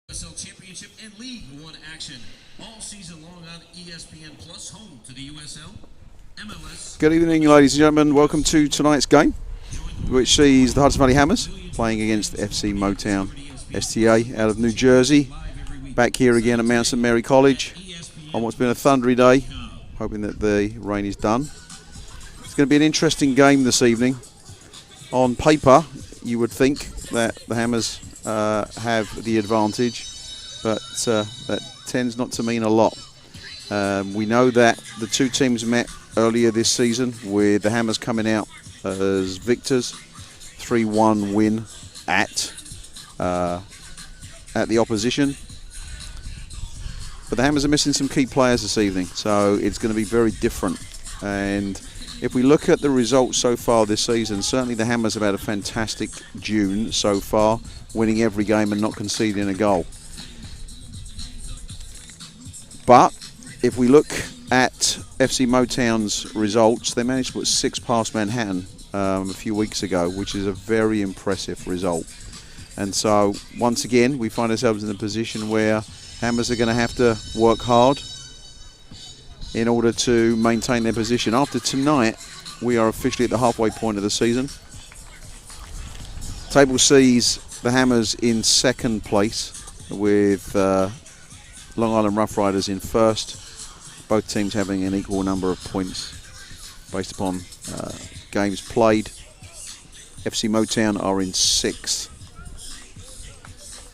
USL Championship and League One action all season long on ESPN Plus, home to the USL, MLS. Good evening, ladies and gentlemen. Welcome to tonight's game, which sees the Hudson Valley Hammers playing against FC Motown STA out of New Jersey. Back here again at Mount St Mary College on what's been a thundery day, hoping that the rain is done. It's going to be an interesting game this evening. On paper, you would think that the Hammers have the advantage, but that tends not to mean a lot. We know that the two teams met earlier this season, with the Hammers coming out as victors, 3-1 win at the opposition. But the Hammers are missing some key players this evening, so it's going to be very different. And if we look at the results so far this season, certainly the Hammers have had a fantastic June so far, winning every game and not conceding a goal. But if we look at FC Motown's results, they managed to put 6 past Manhattan a few weeks ago, which is a very impressive result. And so, once again, we find ourselves in a position where Hammers are going to have to work hard in order to maintain their position. After tonight, we are officially at the halfway point of the season. Table sees the Hammers in second place, with Long Island Rough Riders in first. Both teams having an equal number of points based upon games played. FC Motown are in sixth.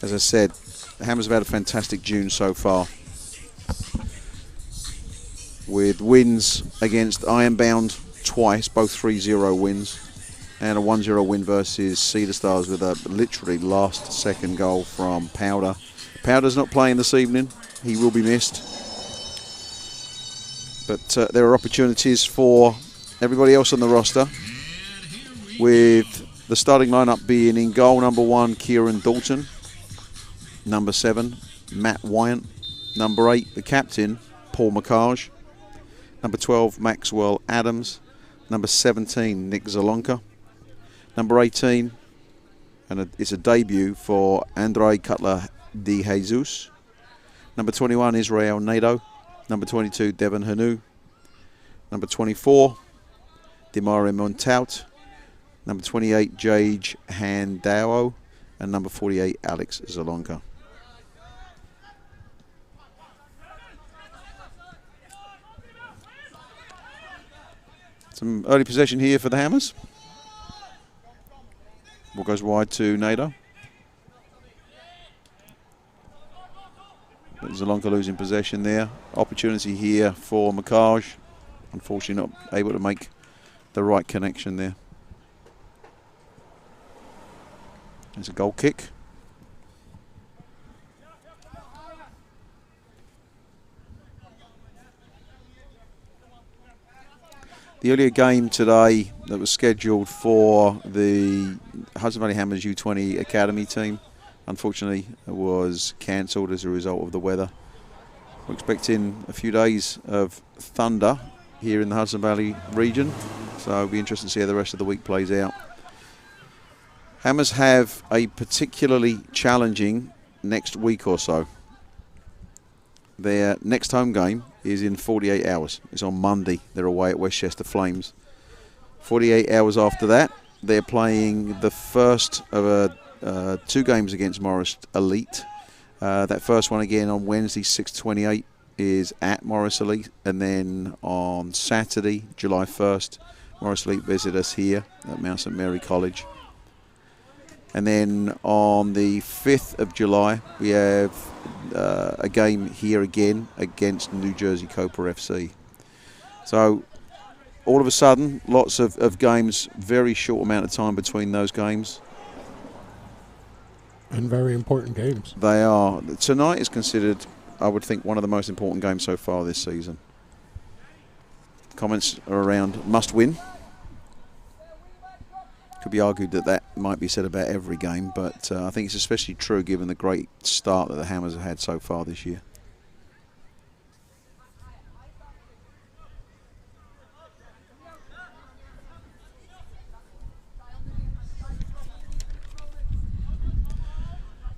As I said, the Hammers have had a fantastic June so far, with wins against Ironbound twice, both 3-0 wins, and a 1-0 win versus Cedar Stars with a literally last-second goal from Powder. Powder's not playing this evening. He will be missed. But there are opportunities for everybody else on the roster, with the starting lineup being in goal: number 1, Kieran Dalton; number 7, Matt Wyant; number 8, the captain, Paul McCarge; number 12, Maxwell Adams; number 17, Nick Zalonka; number 18, and it's a debut for Andre Cutler de Jesus; number 21, Israel Nadeau; number 22, Devon Hanu; number 24, Demare Montaut; number 28, Jage Handao; and number 48, Alex Zalonka. Some early possession here for the Hammers. Ball goes wide to Nadeau. Zalonka losing possession there. Opportunity here for McCarge. Unfortunately not able to make the right connection there. There's a goal kick. The earlier game today that was scheduled for the Hudson Valley Hammers U20 Academy team, unfortunately, was cancelled as a result of the weather. We're expecting a few days of thunder here in the Hudson Valley region, so it'll be interesting to see how the rest of the week plays out. Hammers have a particularly challenging next week or so. Their next home game is in 48 hours. It's on Monday. They're away at Westchester Flames. 48 hours after that, they're playing the first of 2 games against Morris Elite. That first one again on Wednesday, 6:28, is at Morris Elite. And then on Saturday, July 1st, Morris Elite visit us here at Mount St Mary College. And then on the 5th of July, we have a game here again against New Jersey Cobra FC. So all of a sudden, lots of games, very short amount of time between those games. And very important games. They are. Tonight is considered, I would think, one of the most important games so far this season. Comments are around must win. Could be argued that might be said about every game, but I think it's especially true given the great start that the Hammers have had so far this year.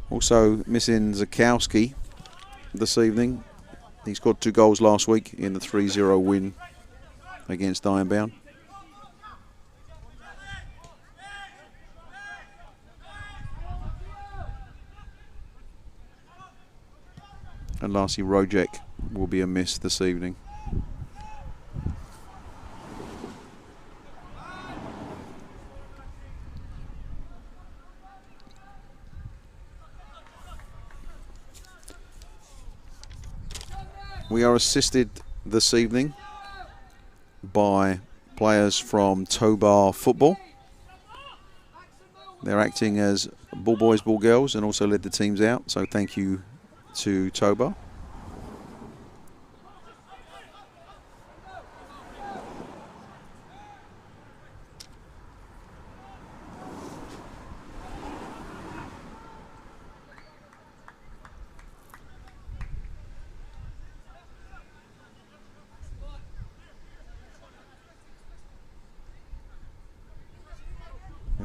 Also missing Zakowski this evening. He scored 2 goals last week in the 3-0 win against Ironbound. And lastly, Rojek will be a miss this evening. We are assisted this evening by players from Tobar Football. They're acting as ball boys, ball girls, and also led the teams out. So thank you to Tobar.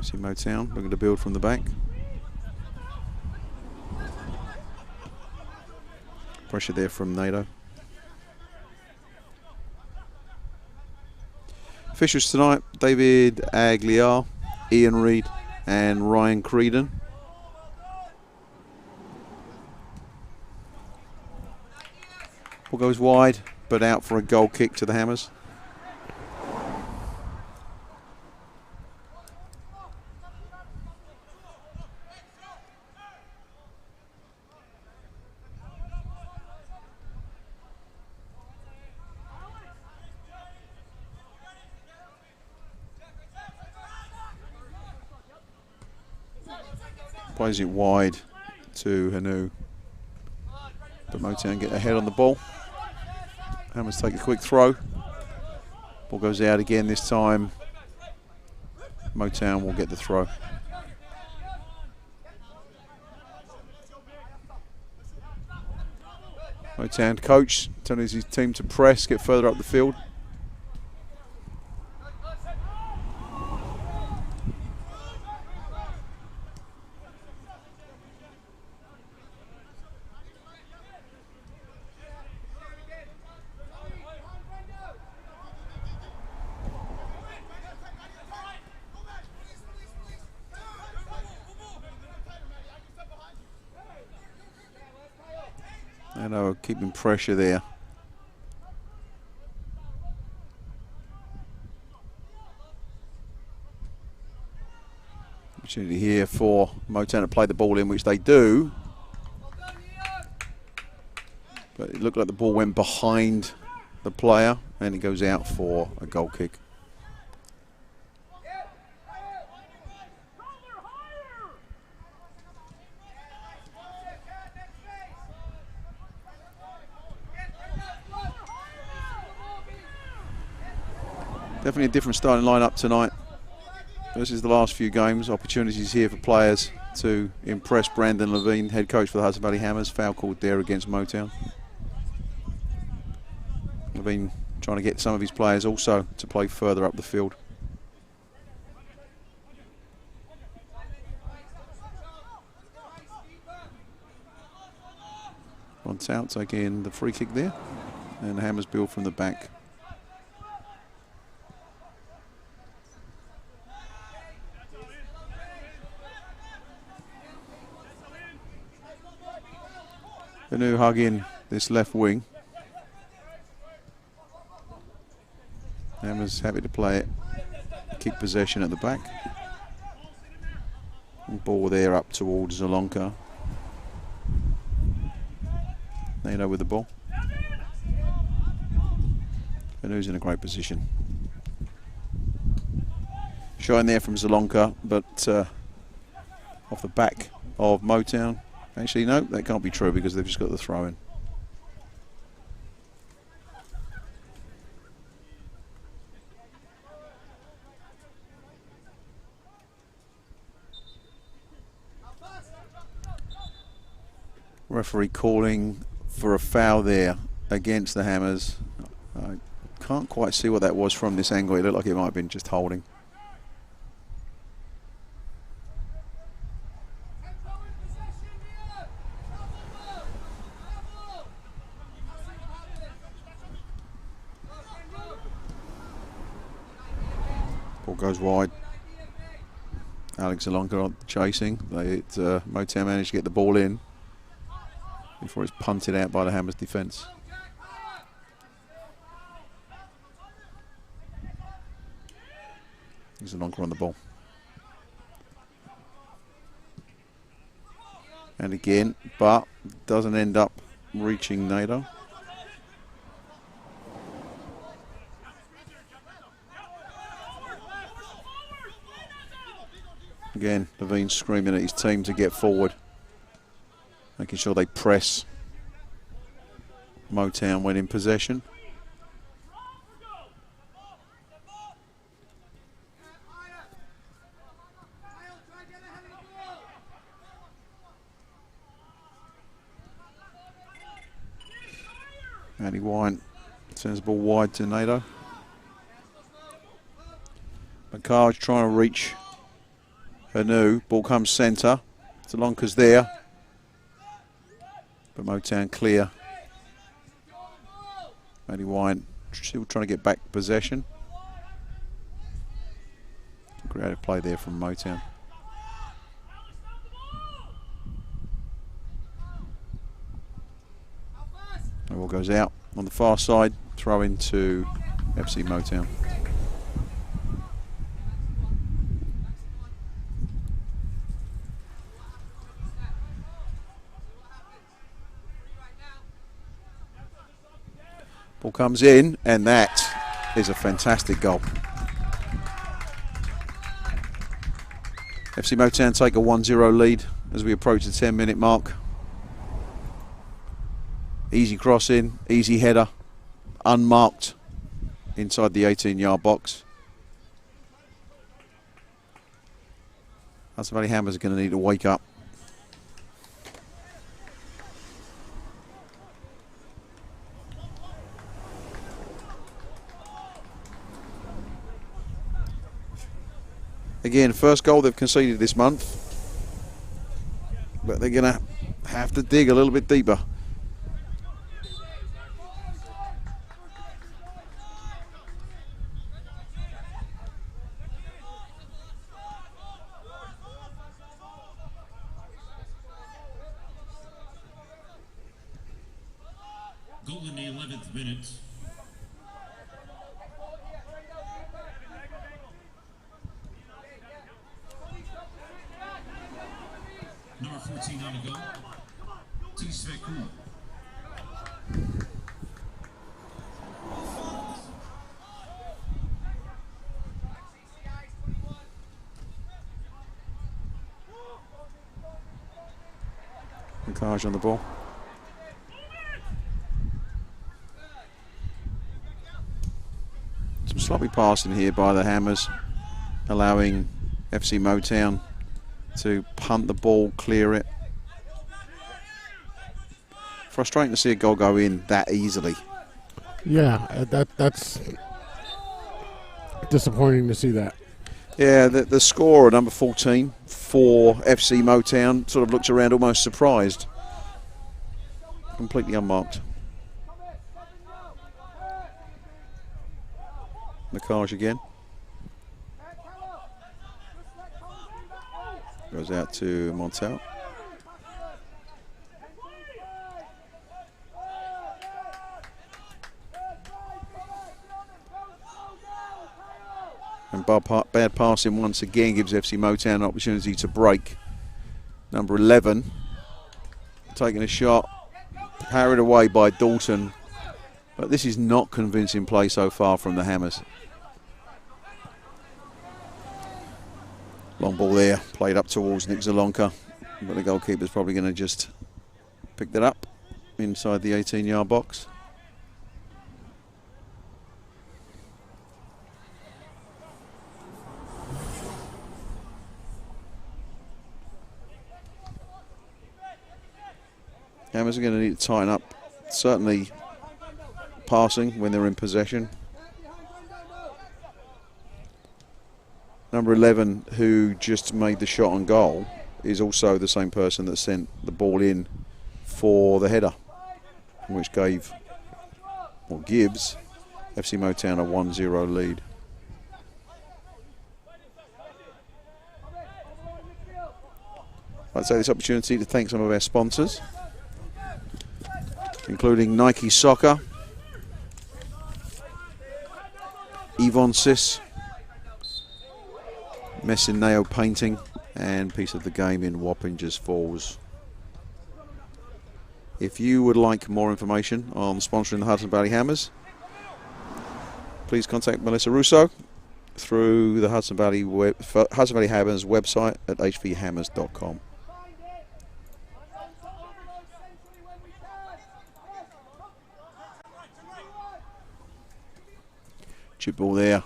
See Motown looking to build from the back. Pressure there from NATO. Officials tonight, David Agliar, Ian Reid and Ryan Creedon. Ball goes wide, but out for a goal kick to the Hammers. Plays it wide to Hanu. But Motown get ahead on the ball. Hammers take a quick throw. Ball goes out again this time. Motown will get the throw. Motown coach telling his team to press, get further up the field. And keeping pressure there. Opportunity here for Motown to play the ball in, which they do. But it looked like the ball went behind the player and it goes out for a goal kick. Definitely a different starting lineup tonight versus the last few games. Opportunities here for players to impress. Brandon Levine, head coach for the Hudson Valley Hammers. Foul called there against Motown. Levine trying to get some of his players also to play further up the field. Once out, taking the free kick there. And the Hammers build from the back. Hanu hug in this left wing. Hammers happy to play it. Keep possession at the back. And ball there up towards Zalonka. Nano with the ball. Hanu's in a great position. Shine there from Zalonka, but off the back of Motown. Actually, no, that can't be true because they've just got the throw in. Referee calling for a foul there against the Hammers. I can't quite see what that was from this angle. It looked like it might have been just holding. Goes wide. Alex Alonka chasing. Motown managed to get the ball in before it's punted out by the Hammers defence. There's Alonka on the ball. And again, but doesn't end up reaching Nato. Again, Levine screaming at his team to get forward, making sure they press Motown when in possession. Andy Wine sends the ball wide to Nato. McCarge trying to reach Hanu. Ball comes centre. Salonka's there. But Motown clear. Andy Wine still trying to get back possession. Creative play there from Motown. The ball goes out on the far side, throw into FC Motown. Ball comes in, and that is a fantastic goal. FC Motown take a 1-0 lead as we approach the 10-minute mark. Easy crossing, easy header, unmarked inside the 18-yard box. Hudson Valley Hammers are going to need to wake up. Again, first goal they've conceded this month, but they're going to have to dig a little bit deeper. Goal in the 11th minute. Number 14 on the goal. T. Sveku. Encourage on the ball. Some sloppy passing here by the Hammers, allowing FC Motown to punt the ball, clear it. Frustrating to see a goal go in that easily. Yeah, that's disappointing to see that. Yeah, the scorer, number 14 for FC Motown, sort of looks around almost surprised. Completely unmarked. McCarge again. Goes out to Montel. And bad passing once again gives FC Motown an opportunity to break. Number 11 taking a shot, carried away by Dalton. But this is not convincing play so far from the Hammers. Long ball there, played up towards Nick Zalonka, but the goalkeeper's probably going to just pick that up inside the 18-yard box. Hammers are going to need to tighten up, certainly passing when they're in possession. Number 11, who just made the shot on goal, is also the same person that sent the ball in for the header, which gives FC Motown a 1-0 lead. I'd take this opportunity to thank some of our sponsors, including Nike Soccer, Yvonne Sis, Messin Nail Painting, and Piece of the Game in Wappingers Falls. If you would like more information on sponsoring the Hudson Valley Hammers, please contact Melissa Russo through the Hudson Valley Hammers website at hvhammers.com. Chip ball there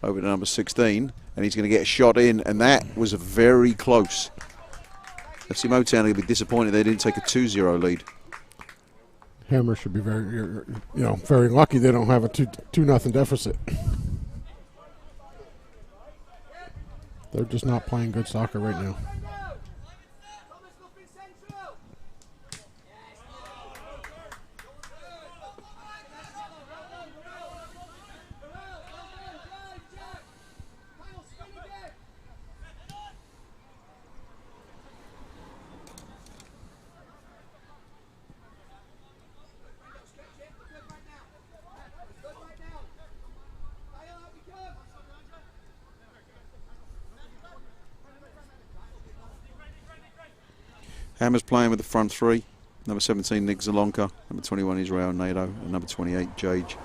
over to number 16, and he's going to get a shot in, and that was very close. FC Motown will be disappointed they didn't take a 2-0 lead. Hammers should be very lucky they don't have a 2-0 deficit. They're just not playing good soccer right now. Hammers playing with the front three. Number 17, Nick Zalonka. Number 21, Israel Nato. And number 28, Jage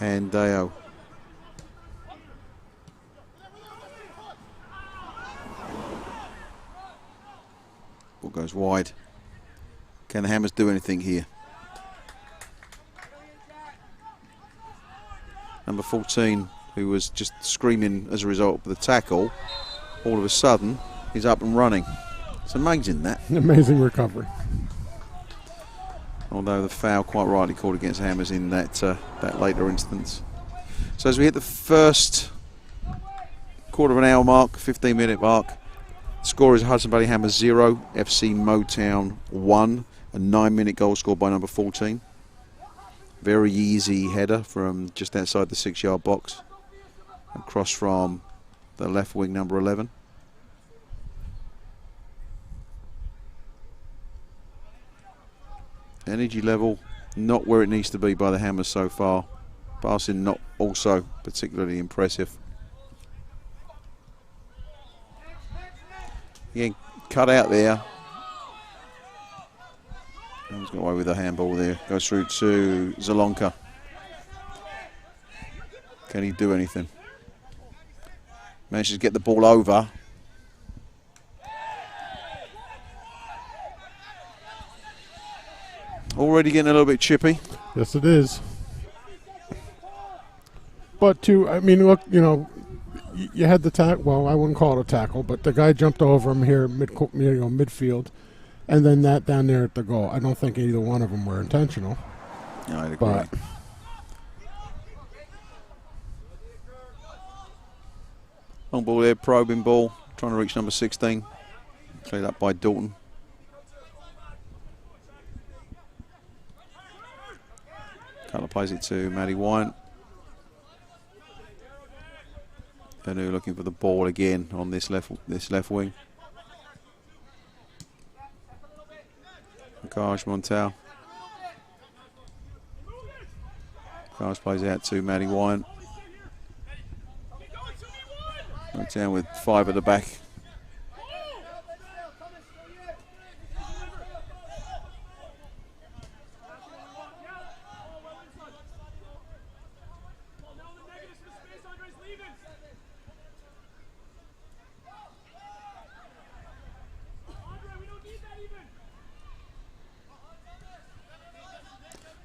and Deo. Ball goes wide. Can the Hammers do anything here? Number 14, who was just screaming as a result of the tackle, all of a sudden, he's up and running. It's amazing, that. Amazing recovery. Although the foul quite rightly called against Hammers in that later instance. So as we hit the first quarter of an hour mark, 15-minute mark, score is Hudson Valley Hammers 0, FC Motown 1, a 9-minute goal scored by number 14. Very easy header from just outside the 6-yard box, across from the left wing, number 11. Energy level not where it needs to be by the Hammers so far. Passing not also particularly impressive. Again, cut out there. He's got away with a handball there. Goes through to Zalonka. Can he do anything? Manages to get the ball over. Already getting a little bit chippy. Yes, it is. But look, you had the tackle. Well, I wouldn't call it a tackle, but the guy jumped over him here midfield, and then that down there at the goal. I don't think either one of them were intentional. No, I'd agree. But long ball there, probing ball, trying to reach number 16. Cleared up by Dalton. Cutler plays it to Matty Wine. Benu looking for the ball again on this left wing. Gosh, Montel. Gosh plays out to Matty Wine. Motown with 5 at the back.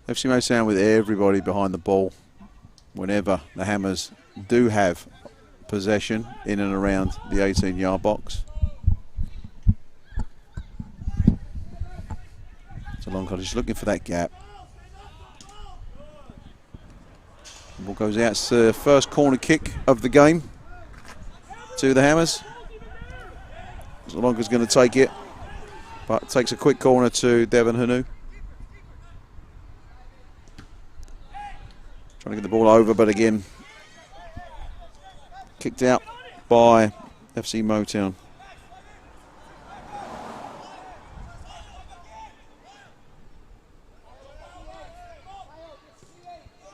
FC Motown with everybody behind the ball whenever the Hammers do have possession in and around the 18-yard box. It's a long cut, just looking for that gap. The ball goes out. It's the first corner kick of the game to the Hammers. Zalonka's going to take it, but takes a quick corner to Devon Hanu. Trying to get the ball over, but again, kicked out by FC Motown.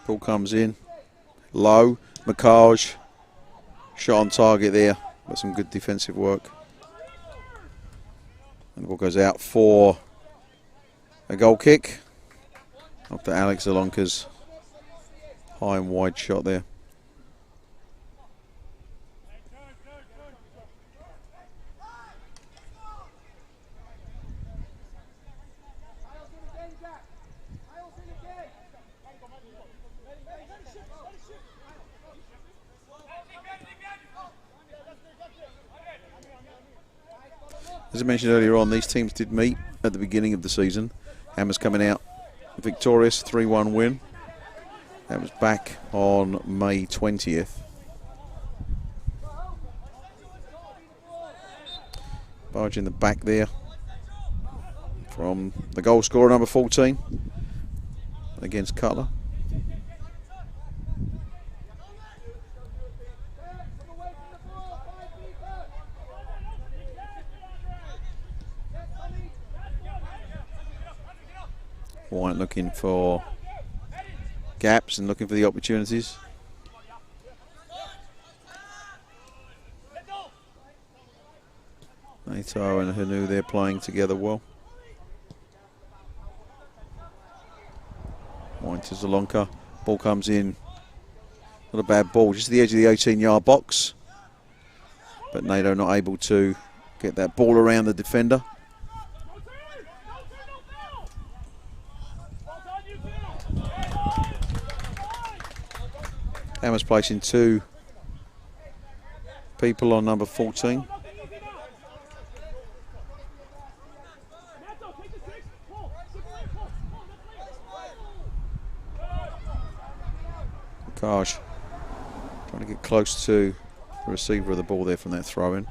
Ball comes in. Low. McCarge. Shot on target there. But some good defensive work. And the ball goes out for a goal kick. After Alex Alonka's high and wide shot there. As I mentioned earlier on, these teams did meet at the beginning of the season. Hammers coming out victorious, 3-1 win. That was back on May 20th. Barge in the back there from the goal scorer, number 14, against Cutler. White looking for gaps and looking for the opportunities. Nato and Hanu, they're playing together well. White to Zalonka. Ball comes in. Not a bad ball, just at the edge of the 18-yard box. But Nato not able to get that ball around the defender. Hammers placing 2 people on number 14. Gosh, trying to get close to the receiver of the ball there from that throw-in.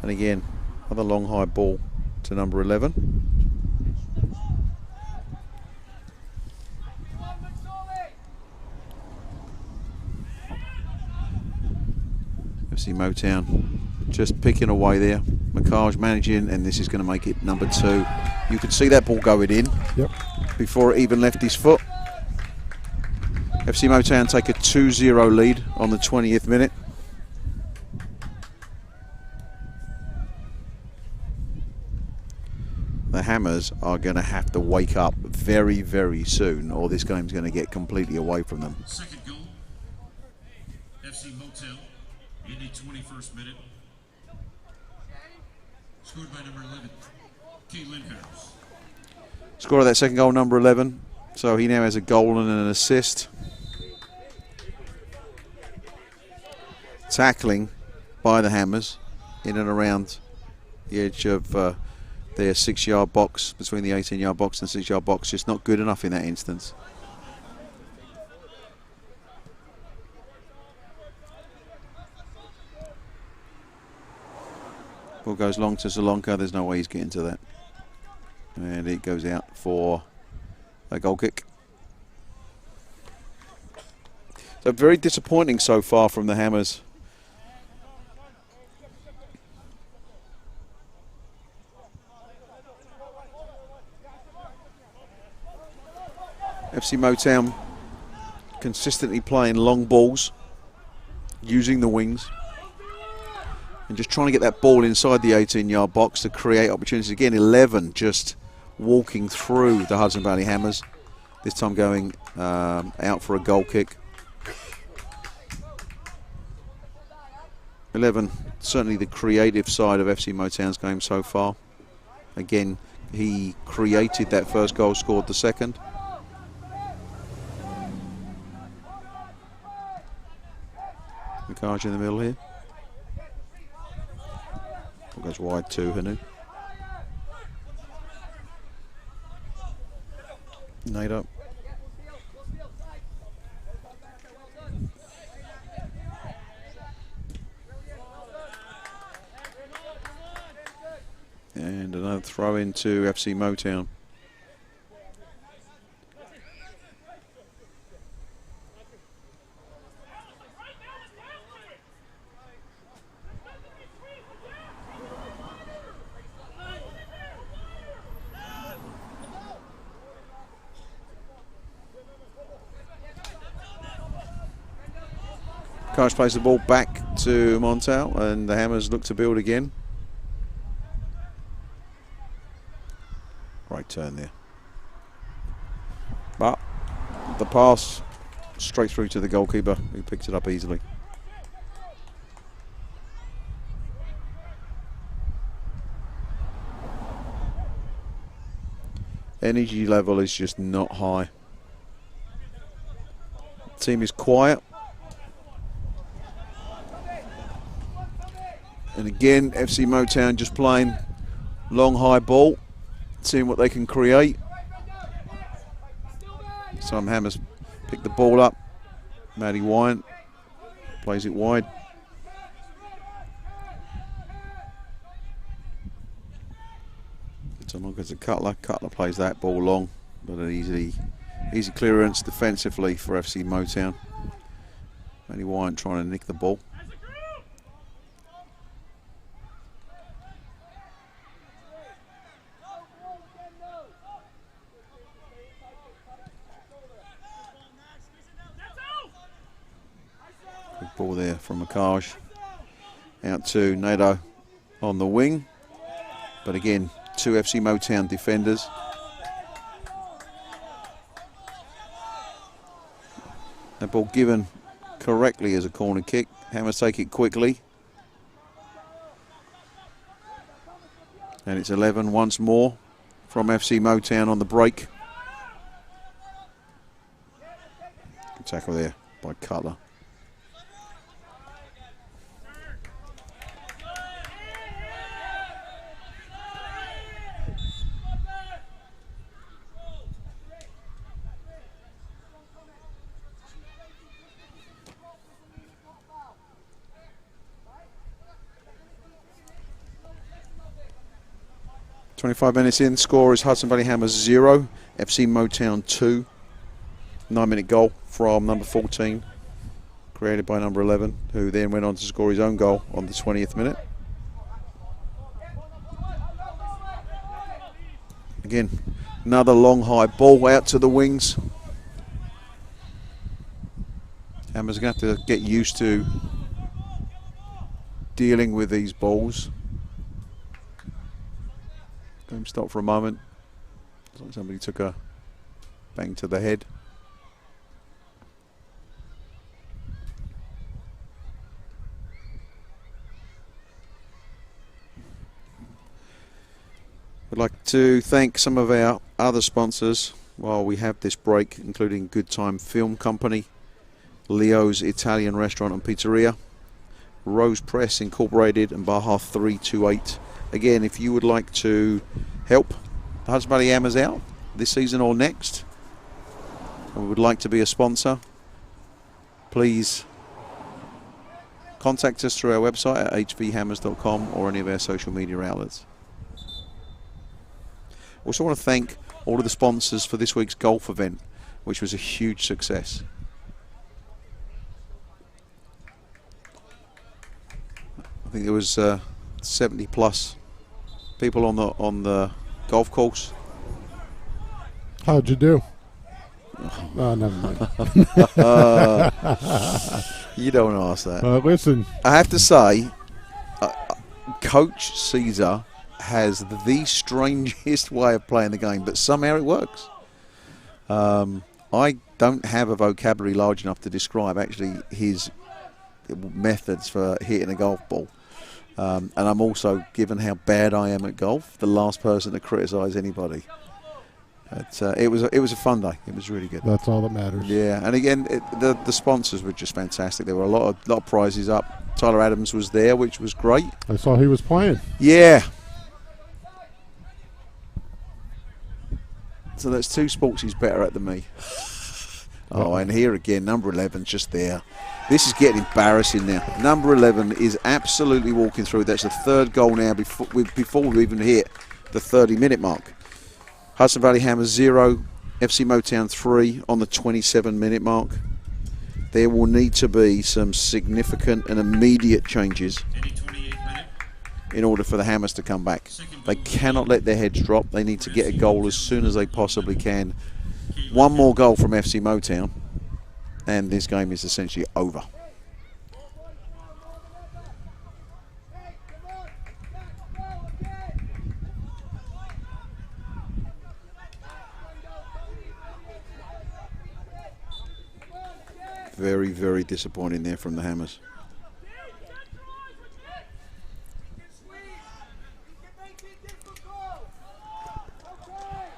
And again, another long high ball to number 11. FC Motown just picking away there. McCarge managing, and this is going to make it number 2. You could see that ball going in before it even left his foot. FC Motown take a 2-0 lead on the 20th minute. The Hammers are going to have to wake up very, very soon, or this game's going to get completely away from them. Second goal, FC Motown, in the 21st minute. Scored by number 11, Caitlin Harris. Scorer of that second goal, number 11. So he now has a goal and an assist. Tackling by the Hammers in and around the edge of their 6-yard box, between the 18-yard box and 6-yard box, just not good enough in that instance. Ball goes long to Zalonka. There's no way he's getting to that. And it goes out for a goal kick. So very disappointing so far from the Hammers. FC Motown consistently playing long balls, using the wings, and just trying to get that ball inside the 18-yard box to create opportunities. Again, 11 just walking through the Hudson Valley Hammers, this time going out for a goal kick. 11, certainly the creative side of FC Motown's game so far. Again, he created that first goal, scored the second. McCarge in the middle here. Ball goes wide to Hanu. Nato. And another throw into FC Motown. Cash plays the ball back to Motown, and the Hammers look to build again. Great turn there. But the pass straight through to the goalkeeper, who picked it up easily. Energy level is just not high. The team is quiet. And again, FC Motown just playing long, high ball, seeing what they can create. Some Hammers pick the ball up. Matty Wyant plays it wide. Someone gets a Cutler. Cutler plays that ball long, but an easy clearance defensively for FC Motown. Matty Wyant trying to nick the ball. Good ball there from Makaj. Out to Nato on the wing. But again, 2 FC Motown defenders. That ball given correctly as a corner kick. Hammers take it quickly. And it's 11 once more from FC Motown on the break. Good tackle there by Cutler. .25 minutes in, score is Hudson Valley Hammers 0, FC Motown 2. 9-minute goal from number 14, created by number 11, who then went on to score his own goal on the 20th minute. Again, another long high ball out to the wings. Hammers are going to have to get used to dealing with these balls. Game stopped for a moment. It's like somebody took a bang to the head. We'd like to thank some of our other sponsors while we have this break, including Good Time Film Company, Leo's Italian Restaurant and Pizzeria, Rose Press Incorporated, and Baja 328. Again, if you would like to help the Hudson Valley Hammers out this season or next, and would like to be a sponsor, please contact us through our website at hvhammers.com or any of our social media outlets. Also want to thank all of the sponsors for this week's golf event, which was a huge success. I think there was 70 plus people on the golf course. How'd you do? Oh, never mind. You don't ask that. Listen, I have to say, Coach Caesar has the strangest way of playing the game, but somehow it works. I don't have a vocabulary large enough to describe actually his methods for hitting a golf ball. And I'm also, given how bad I am at golf, the last person to criticise anybody. It was a fun day. It was really good. that's all that matters. Yeah, and again, the sponsors were just fantastic. There were a lot of prizes up. Tyler Adams was there, which was great. I saw he was playing. Yeah. So that's 2 sports he's better at than me. Oh, and here again, number 11 just there. This is getting embarrassing now. Number 11 is absolutely walking through. That's the 3rd goal now before we even hit the 30-minute mark. Hudson Valley Hammers 0, FC Motown 3 on the 27-minute mark. There will need to be some significant and immediate changes in order for the Hammers to come back. They cannot let their heads drop. They need to get a goal as soon as they possibly can. One more goal from FC Motown, and this game is essentially over. very, very disappointing there from the Hammers.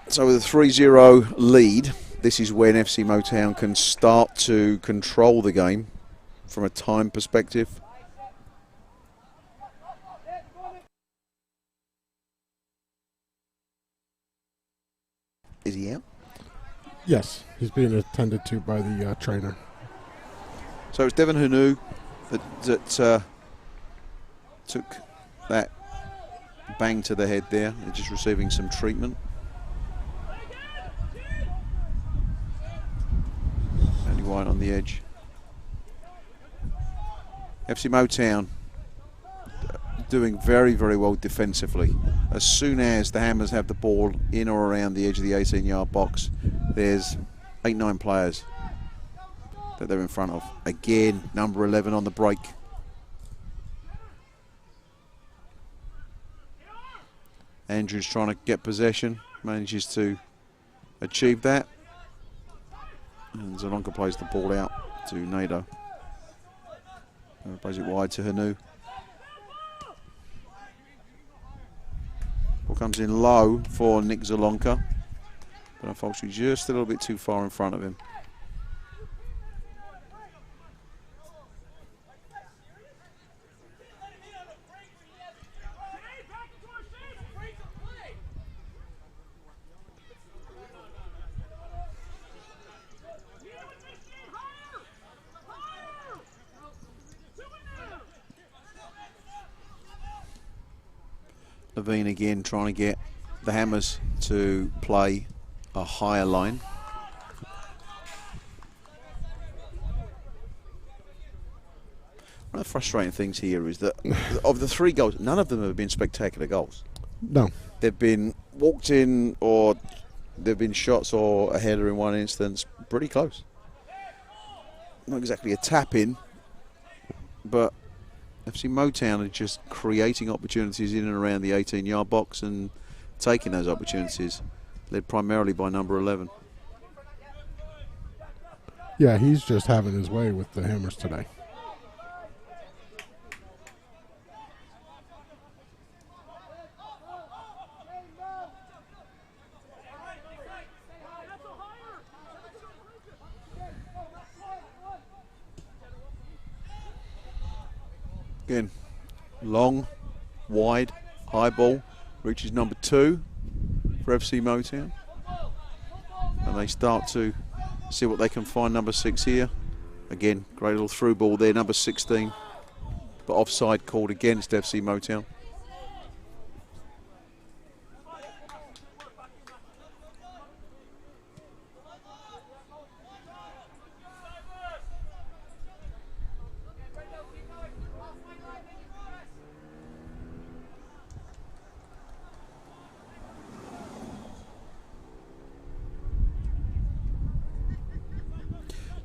So with a 3-0 lead, this is when FC Motown can start to control the game from a time perspective. Is he out? Yes, he's being attended to by the trainer. So it's Devin Hanu that took that bang to the head there. They're just receiving some treatment. Andy White on the edge. FC Motown doing very, very well defensively. As soon as the Hammers have the ball in or around the edge of the 18-yard box, there's 8-9 players that they're in front of. Again, number 11 on the break. Andrews trying to get possession, manages to achieve that. And Zalonka plays the ball out to Nato. Plays it wide to Hanu. Ball comes in low for Nick Zalonka, but unfortunately just a little bit too far in front of him. Levine again trying to get the Hammers to play a higher line. One of the frustrating things here is that of the 3 goals, none of them have been spectacular goals. No. They've been walked in, or they've been shots, or a header in one instance. Pretty close. Not exactly a tap-in, but FC Motown are just creating opportunities in and around the 18-yard box and taking those opportunities, led primarily by number 11. Yeah, he's just having his way with the Hammers today. Again, long, wide, high ball, reaches number 2 for FC Motown. And they start to see what they can find, number 6 here. Again, great little through ball there, number 16. But offside called against FC Motown.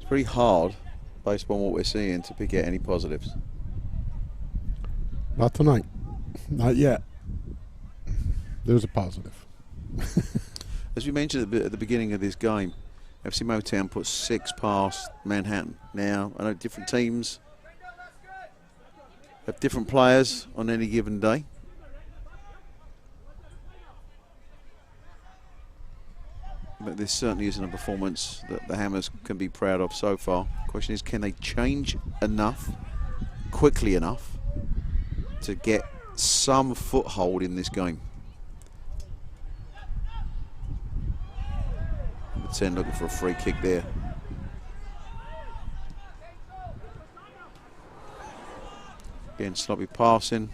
Pretty hard, based on what we're seeing, to pick out any positives. Not tonight. Not yet. There's a positive. As we mentioned at the beginning of this game, FC Motown put 6 past Manhattan. Now, I know different teams have different players on any given day. But this certainly isn't a performance that the Hammers can be proud of so far. The question is, can they change enough, quickly enough, to get some foothold in this game? Number 10 looking for a free kick there. Again, sloppy passing.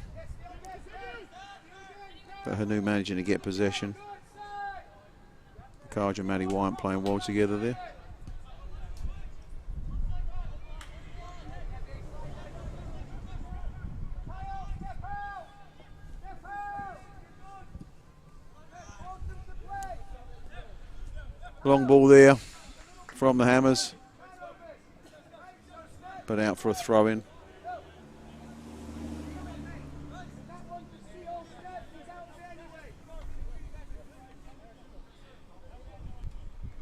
But Hanu managing to get possession. Carja and Matty White playing well together there. Long ball there from the Hammers, but out for a throw-in.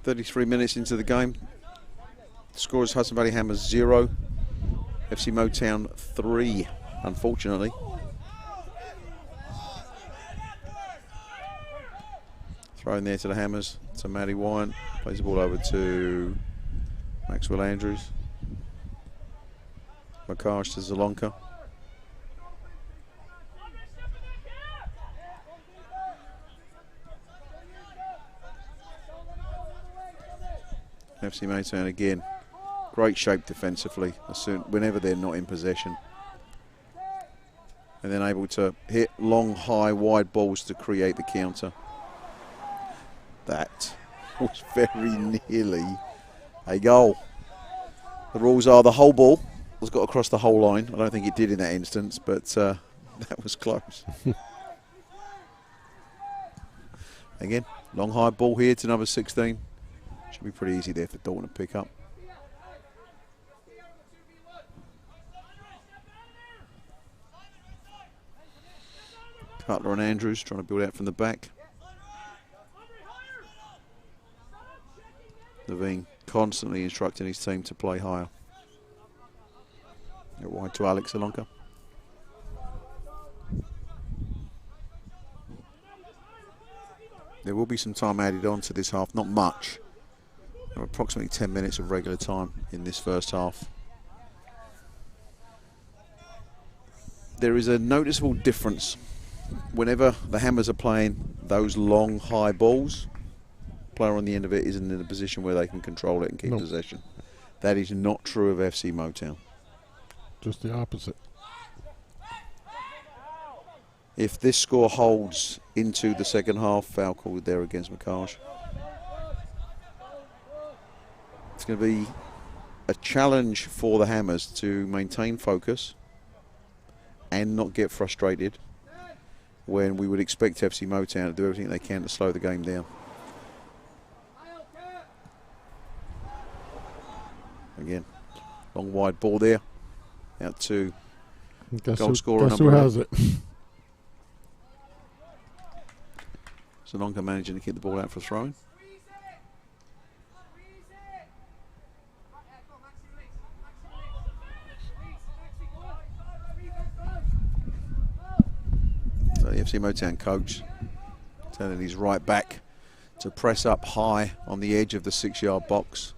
.33 minutes into the game. The score is Hudson Valley Hammers 0, FC Motown 3, unfortunately. Throw in there to the Hammers, to Matty Wine. Plays the ball over to Maxwell Andrews. Makash to Zalonka. FC Motown again. Great shape defensively whenever they're not in possession. And then able to hit long, high, wide balls to create the counter. That was very nearly a goal. The rules are the whole ball has got across the whole line. I don't think it did in that instance, but that was close. Again, long, high ball here to number 16. Should be pretty easy there for Dalton to pick up. Cutler and Andrews trying to build out from the back. Levine constantly instructing his team to play higher. Get wide to Alex Alonka. There will be some time added on to this half, not much. Approximately 10 minutes of regular time in this first half. There is a noticeable difference whenever the Hammers are playing those long, high balls. Player on the end of it isn't in a position where they can control it and keep possession. That is not true of FC Motown. Just the opposite. If this score holds into the second half, foul call there against Makaj. It's going to be a challenge for the Hammers to maintain focus and not get frustrated when we would expect FC Motown to do everything they can to slow the game down. Again, long wide ball there. Out to goal scorer guess number who has it? Zanonka managing to keep the ball out for throwing. So the FC Motown coach telling his right back to press up high on the edge of the 6-yard box.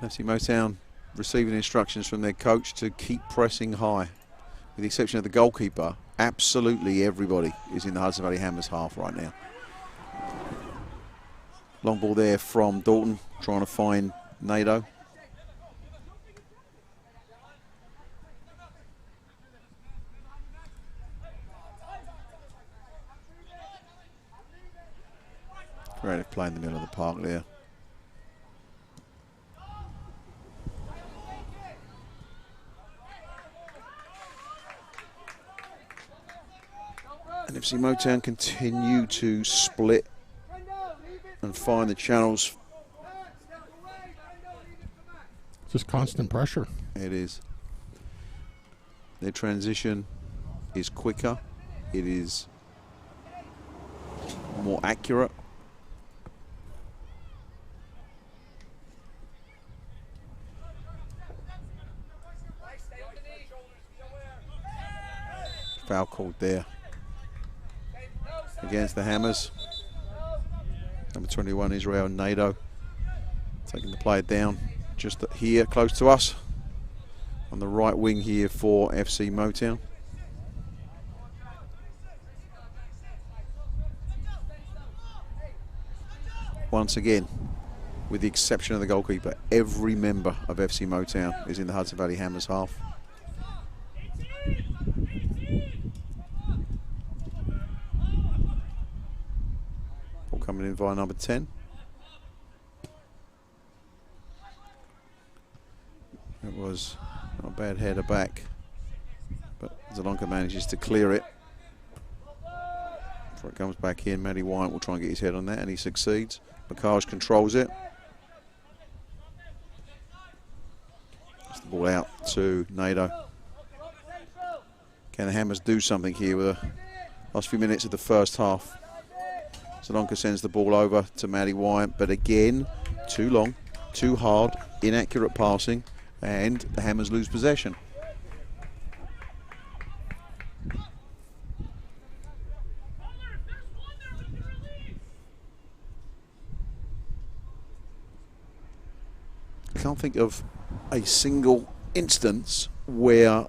FC Motown receiving instructions from their coach to keep pressing high. With the exception of the goalkeeper, absolutely everybody is in the Hudson Valley Hammers half right now. Long ball there from Dalton, trying to find Nato. Creative play in the middle of the park there. And FC Motown continue to split and find the channels. Just constant pressure. It is. Their transition is quicker. It is more accurate. Foul called there against the Hammers. Number 21, Israel Nato, taking the player down just here, close to us, on the right wing here for FC Motown. Once again, with the exception of the goalkeeper, every member of FC Motown is in the Hudson Valley Hammers half. Coming in via number 10. It was not a bad header back, but Zalonka manages to clear it. Before it comes back in, Matty White will try and get his head on that, and he succeeds. Makaj controls it. It's the ball out to Nato. Can the Hammers do something here with the last few minutes of the first half? Salonka sends the ball over to Matty Wyatt, but again, too long, too hard, inaccurate passing, and the Hammers lose possession. I can't think of a single instance where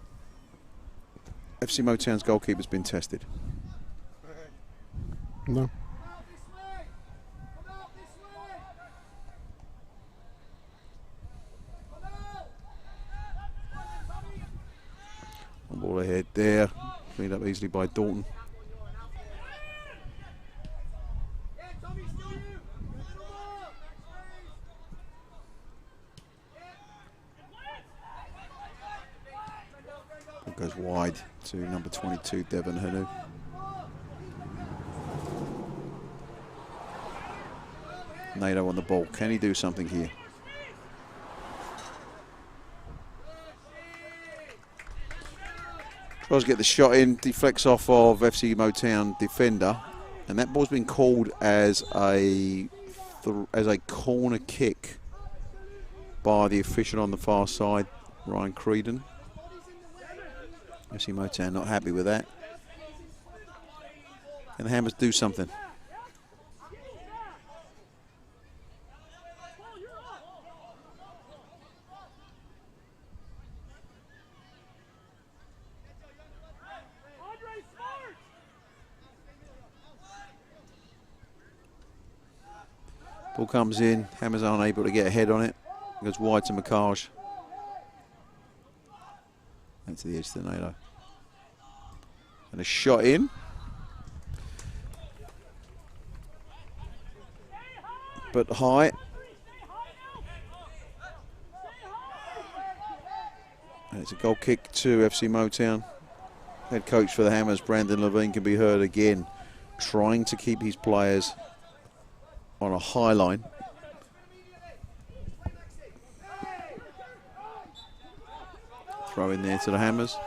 FC Motown's goalkeeper's been tested. No. One ball ahead there, cleaned up easily by Dalton. It goes wide to number 22, Devon Hanu. Nato on the ball. Can he do something here? Tries to get the shot in, deflects off of FC Motown defender, and that ball's been called as a corner kick by the official on the far side, Ryan Creedon. FC Motown not happy with that. And the Hammers do something. Ball comes in, Hammers aren't able to get a head on it. Goes wide to McCarge. And to the edge to the Nato. And a shot in. But high. And it's a goal kick to FC Motown. Head coach for the Hammers, Brandon Levine, can be heard again, trying to keep his players on a high line. Throw in there to the Hammers.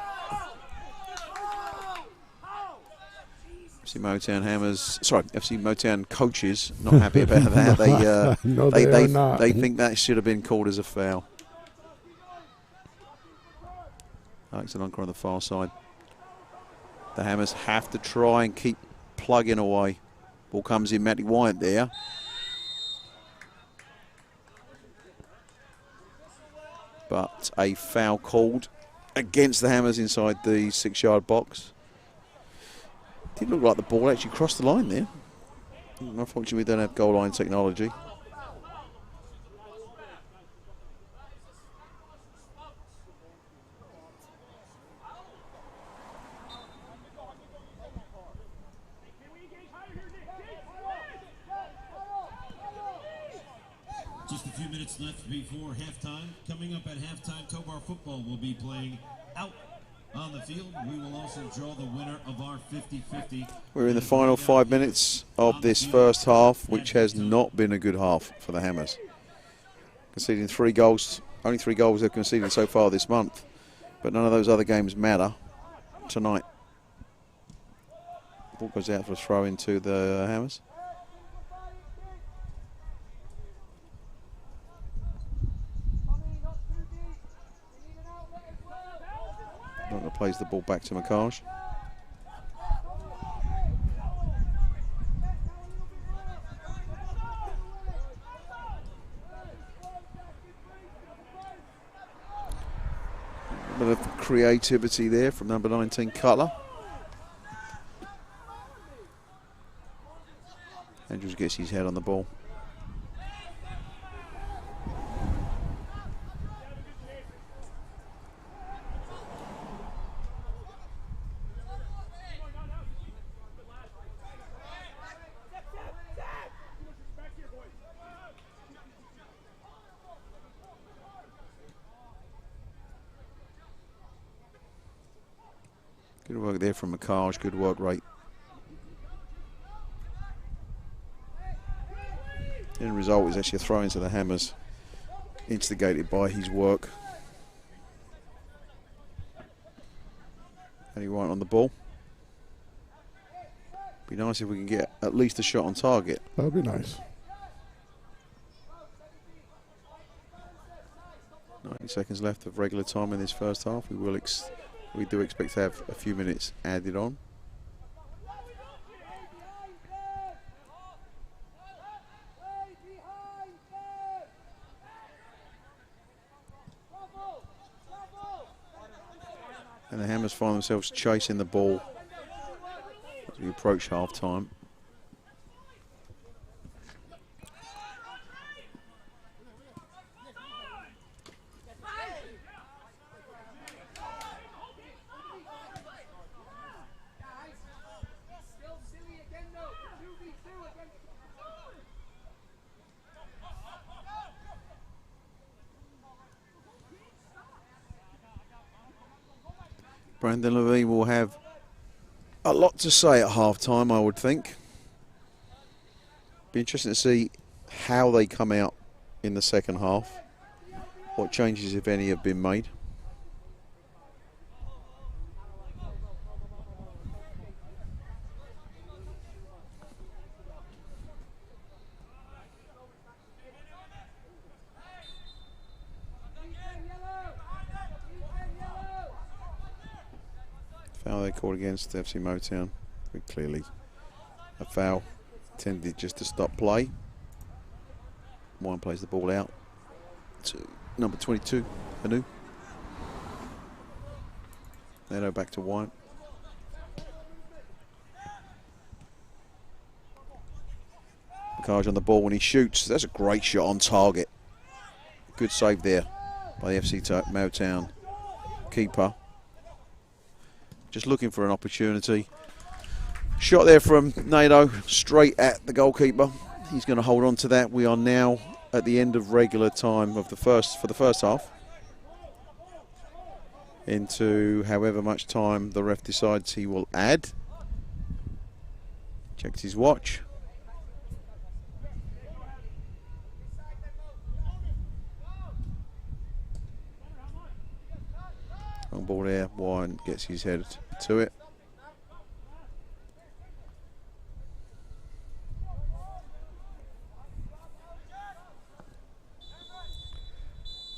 FC Motown Hammers, sorry, FC Motown coaches not happy about that. No, they are not. They think that should have been called as a foul. Alex Alonka on the far side. The Hammers have to try and keep plugging away. Ball comes in, Matty Wyatt there. But a foul called against the Hammers inside the 6-yard box. Didn't look like the ball actually crossed the line there. Unfortunately, we don't have goal line technology. Just a few minutes left before halftime. Coming up at halftime, Tobar football will be playing out on the field. We will also draw the winner of our 50-50. We're in the final 5 minutes of this first half, which has not been a good half for the Hammers. Conceding 3 goals, only 3 goals they've conceded so far this month, but none of those other games matter tonight. Ball goes out for a throw into the Hammers. Donker plays the ball back to McCarge. A bit of creativity there from number 19, Cutler. Andrews gets his head on the ball. Good work there from McCarge, good work rate. The end result is actually a throw into the Hammers, instigated by his work. Only right on the ball. Be nice if we can get at least a shot on target. That would be nice. 90 seconds left of regular time in this first half. We do expect to have a few minutes added on. And the Hammers find themselves chasing the ball as we approach half time. Brandon Levine will have a lot to say at half-time, I would think. Be interesting to see how they come out in the second half. What changes, if any, have been made. Foul they called against FC Motown. Very clearly a foul intended just to stop play. Wine plays the ball out to number 22, Anu. Neto back to Wine. Bakaj on the ball when he shoots. That's a great shot on target. Good save there by the FC Motown keeper. Just looking for an opportunity. Shot there from Nato, straight at the goalkeeper. He's going to hold on to that. We are now at the end of regular time of for the first half. Into however much time the ref decides he will add. Checks his watch. On ball there, Wine gets his head to it.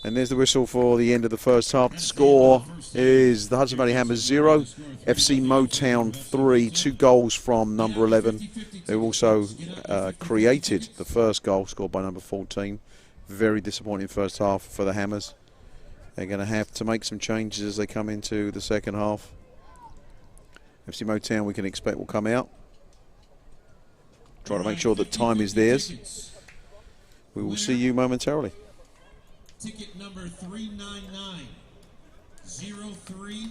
And there's the whistle for the end of the first half. The score is the Hudson Valley Hammers 0, FC Motown 3, 2 goals from number 11. They also created the first goal, scored by number 14. Very disappointing first half for the Hammers. They're going to have to make some changes as they come into the second half. FC Motown, we can expect, will come out. Try to make sure that time is theirs. We will see you momentarily. Ticket number 39903.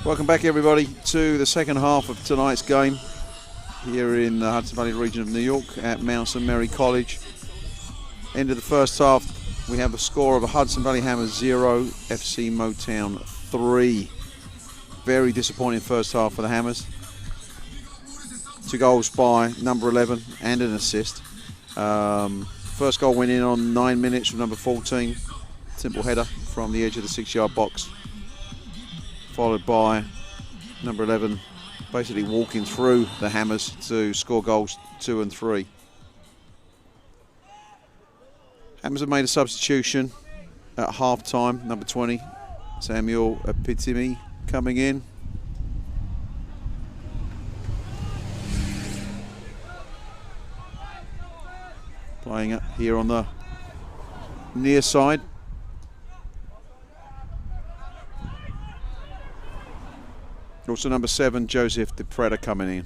Welcome back, everybody, to the second half of tonight's game here in the Hudson Valley region of New York at Mount St Mary College. End of the first half, we have a score of Hudson Valley Hammers 0, FC Motown 3. Very disappointing first half for the Hammers. 2 goals by number 11 and an assist. First goal went in on 9 minutes from number 14. Simple header from the edge of the 6-yard box. Followed by number 11 basically walking through the Hammers to score goals 2 and 3. Hammers have made a substitution at half time. Number 20, Samuel Epitimi, coming in. Playing it here on the near side. Also number 7, Joseph the Predator, coming in.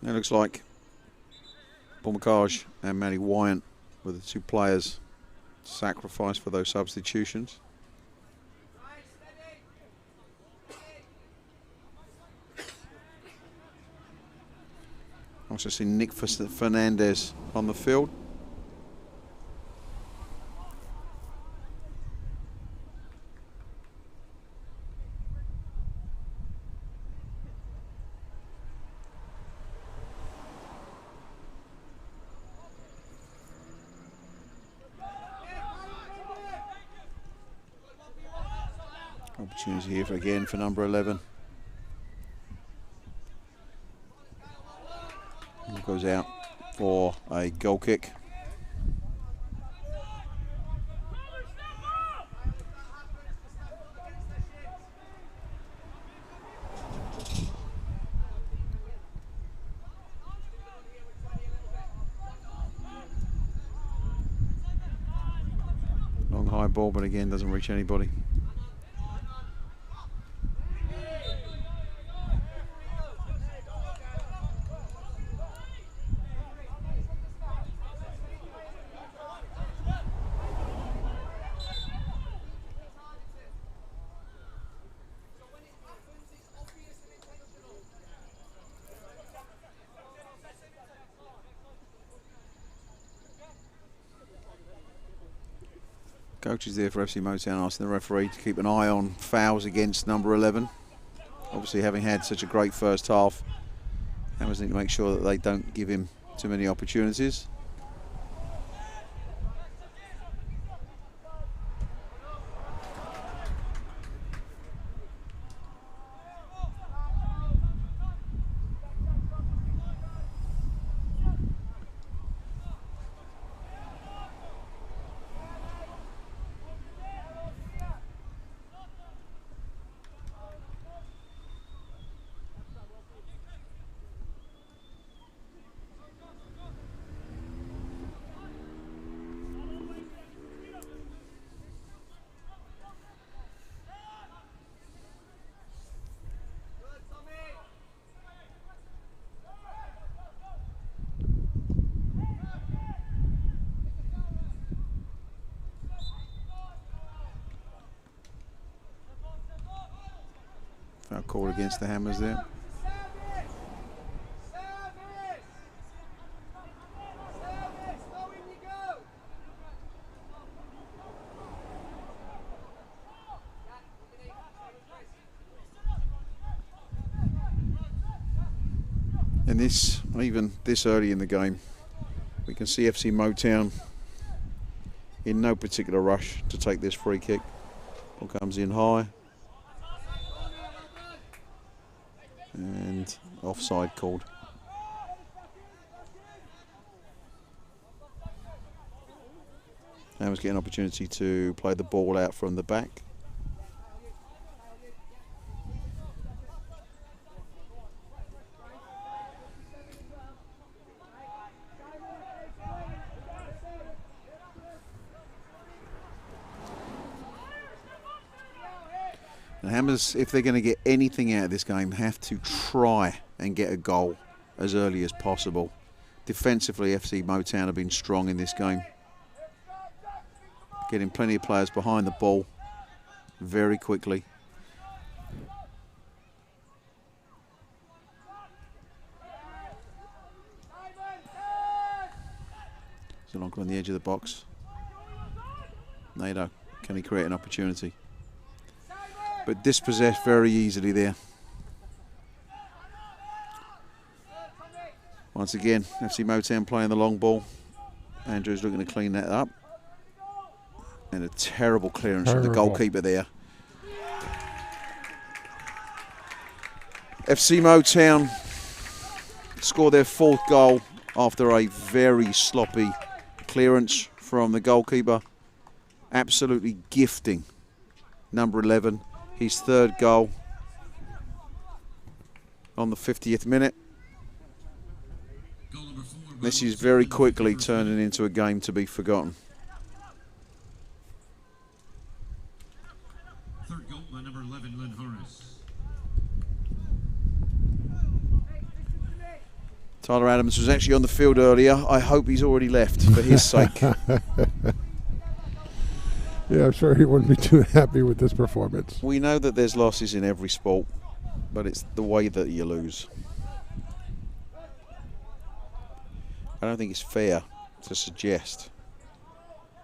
It looks like Paul McCarge and Matty Wyant were the 2 players sacrificed for those substitutions. Also see Nick Fernandez on the field. Opportunity here again for number 11. And goes out for a goal kick. Long high ball, but again doesn't reach anybody. Coach is there for FC Motown, asking the referee to keep an eye on fouls against number 11. Obviously, having had such a great first half, Hammers need to make sure that they don't give him too many opportunities. Foul call against the Hammers there. And this, even this early in the game, we can see FC Motown in no particular rush to take this free kick. Ball comes in high. And offside called. Hammers get an opportunity to play the ball out from the back. And Hammers, if they're going to get anything out of this game, have to try and get a goal as early as possible. Defensively, FC Motown have been strong in this game. Getting plenty of players behind the ball very quickly. Zalonka on the edge of the box. Nato, can he create an opportunity? But dispossessed very easily there. Once again, FC Motown playing the long ball. Andrew's looking to clean that up. And a terrible clearance from the goalkeeper there. FC Motown score their 4th goal after a very sloppy clearance from the goalkeeper. Absolutely gifting number 11. His 3rd goal on the 50th minute. This is very quickly turning into a game to be forgotten. 3rd goal by number 11, Lynn Horace. Tyler Adams was actually on the field earlier. I hope he's already left for his sake. Yeah, I'm sure he wouldn't be too happy with this performance. We know that there's losses in every sport, but it's the way that you lose. I don't think it's fair to suggest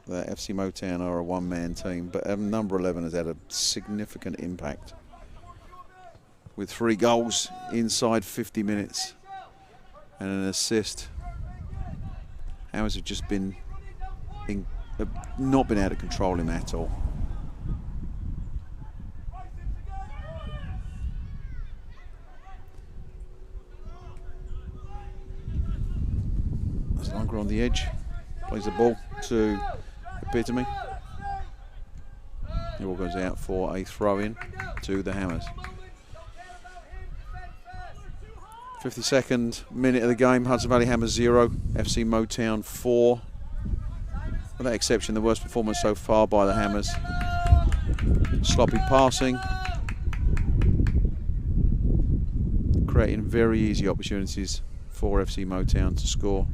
that FC Motown are a one-man team, but number 11 has had a significant impact with 3 goals inside 50 minutes and an assist. Hammers have just been not been able to control him at all. Zalonka on the edge, plays the ball to Epitome. The ball goes out for a throw-in to the Hammers. 52nd minute of the game, Hudson Valley Hammers 0, FC Motown 4. With that exception, the worst performance so far by the Hammers. Sloppy passing, creating very easy opportunities for FC Motown to score.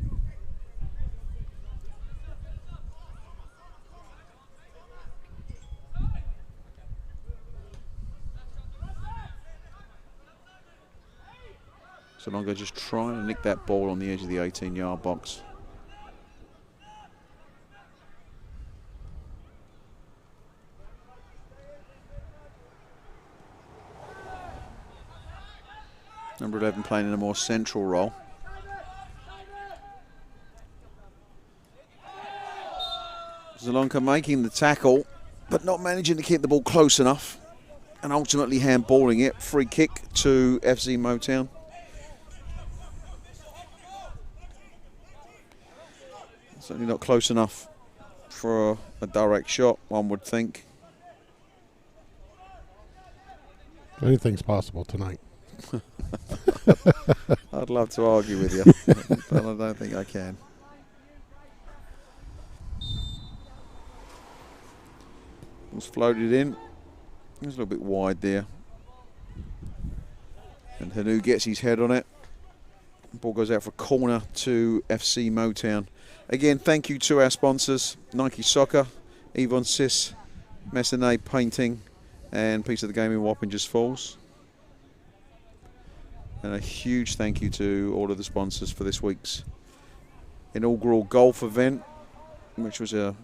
Zalonka just trying to nick that ball on the edge of the 18-yard box. Number 11 playing in a more central role. Zalonka making the tackle, but not managing to keep the ball close enough, and ultimately handballing it. Free kick to FC Motown. Certainly not close enough for a direct shot, one would think. Anything's possible tonight. I'd love to argue with you, but I don't think I can. Was floated in. It was a little bit wide there. And Hanu gets his head on it. Ball goes out for a corner to FC Motown. Again, thank you to our sponsors, Nike Soccer, Yvonne Sis, Messinay Painting, and Piece of the Game in Wappingers Falls. And a huge thank you to all of the sponsors for this week's inaugural golf event, which was a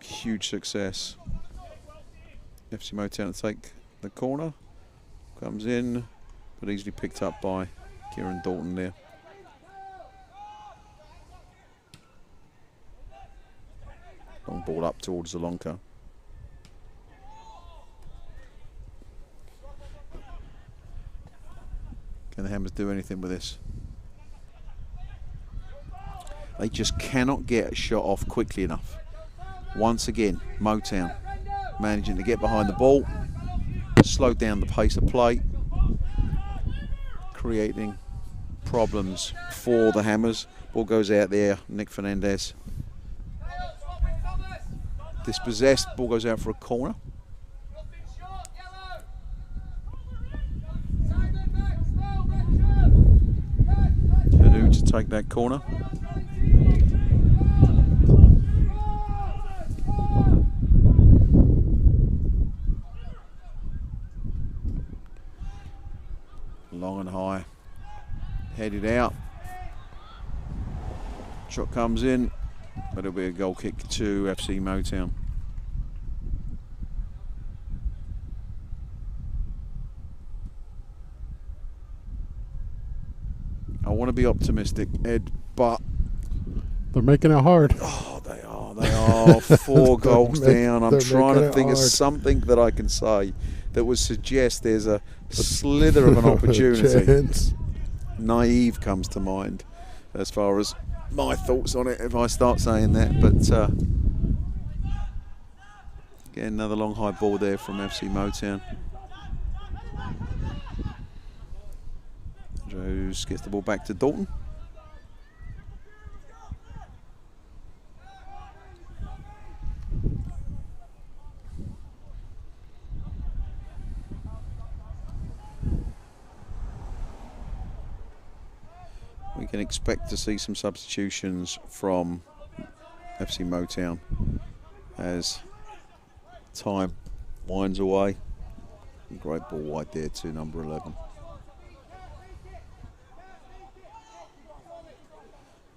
huge success. FC Motown to take the corner, comes in, but easily picked up by Kieran Dalton there. Long ball up towards Zalonka. Can the Hammers do anything with this? They just cannot get a shot off quickly enough. Once again, Motown managing to get behind the ball, slow down the pace of play, creating problems for the Hammers. Ball goes out there, Nick Fernandez dispossessed, ball goes out for a corner. Adu to take that corner. Long and high, headed out. Shot comes in, but it'll be a goal kick to FC Motown. I want to be optimistic, Ed, but they're making it hard. Oh, they are. They are 4 goals down. I'm trying to think of something that I can say that would suggest there's a slither of an opportunity. Naive comes to mind as far as my thoughts on it if I start saying that. But again, another long high ball there from FC Motown. Jones gets the ball back to Dalton. We can expect to see some substitutions from FC Motown as time winds away. Great ball wide there to number 11.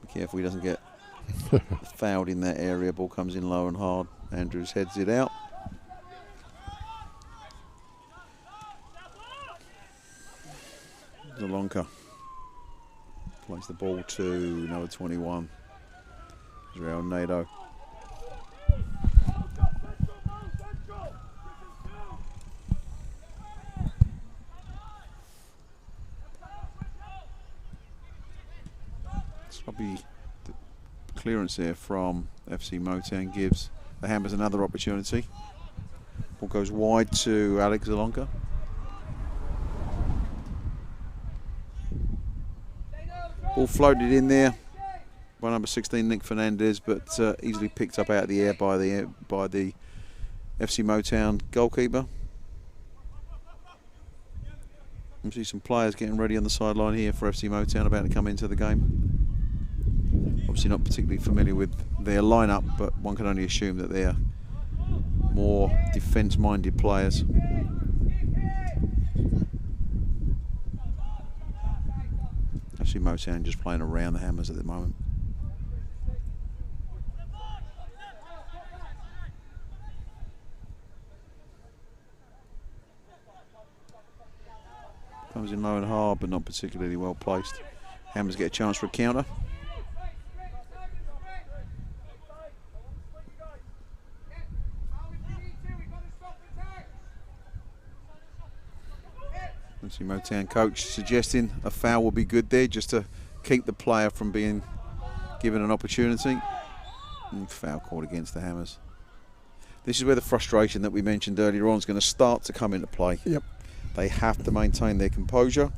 Be careful he doesn't get fouled in that area. Ball comes in low and hard. Andrews heads it out. Zalonka plays the ball to number 21, Israel Nadeau. Sloppy clearance there from FC Motown gives the Hammers another opportunity. Ball goes wide to Alex Zalonka. Ball floated in there by number 16, Nick Fernandez, but easily picked up out of the air by the FC Motown goalkeeper. We see some players getting ready on the sideline here for FC Motown, about to come into the game. Obviously not particularly familiar with their lineup, but one can only assume that they're more defence-minded players. FC Motown just playing around the Hammers at the moment. Comes in low and hard, but not particularly well placed. Hammers get a chance for a counter. FC Motown coach suggesting a foul will be good there just to keep the player from being given an opportunity. And foul called against the Hammers. This is where the frustration that we mentioned earlier on is going to start to come into play. Yep. They have to maintain their composure.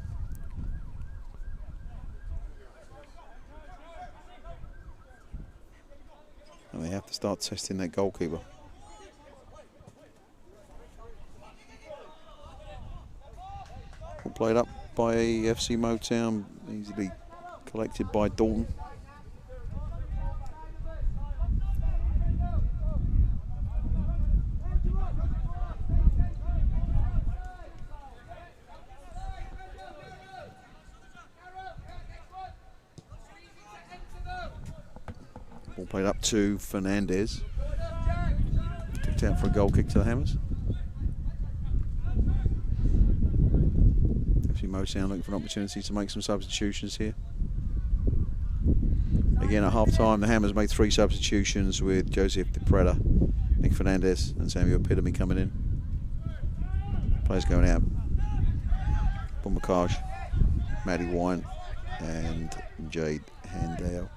And they have to start testing that goalkeeper. Played up by FC Motown, easily collected by Dalton. Ball played up to Fernandez. Kicked out for a goal kick to the Hammers. Motown looking for an opportunity to make some substitutions here. Again, at half-time, the Hammers made 3 substitutions with Joseph De Preda, Nick Fernandez and Samuel Epitome coming in. Players going out. Bumbakaj, Maddie Wine and Jade Handale.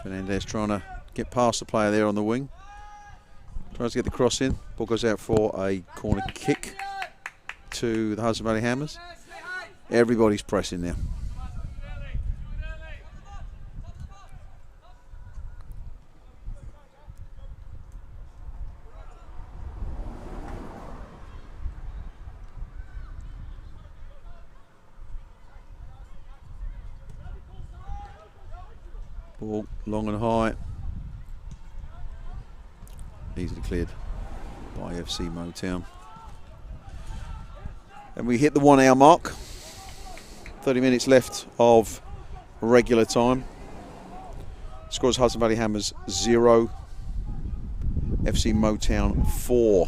Fernandez trying to get past the player there on the wing. Tries to get the cross in. Ball goes out for a corner kick to the Hudson Valley Hammers. Everybody's pressing now. Ball long and high. Easily cleared by FC Motown. And we hit the 1 hour mark. 30 minutes left of regular time. Scores Hudson Valley Hammers 0. FC Motown 4.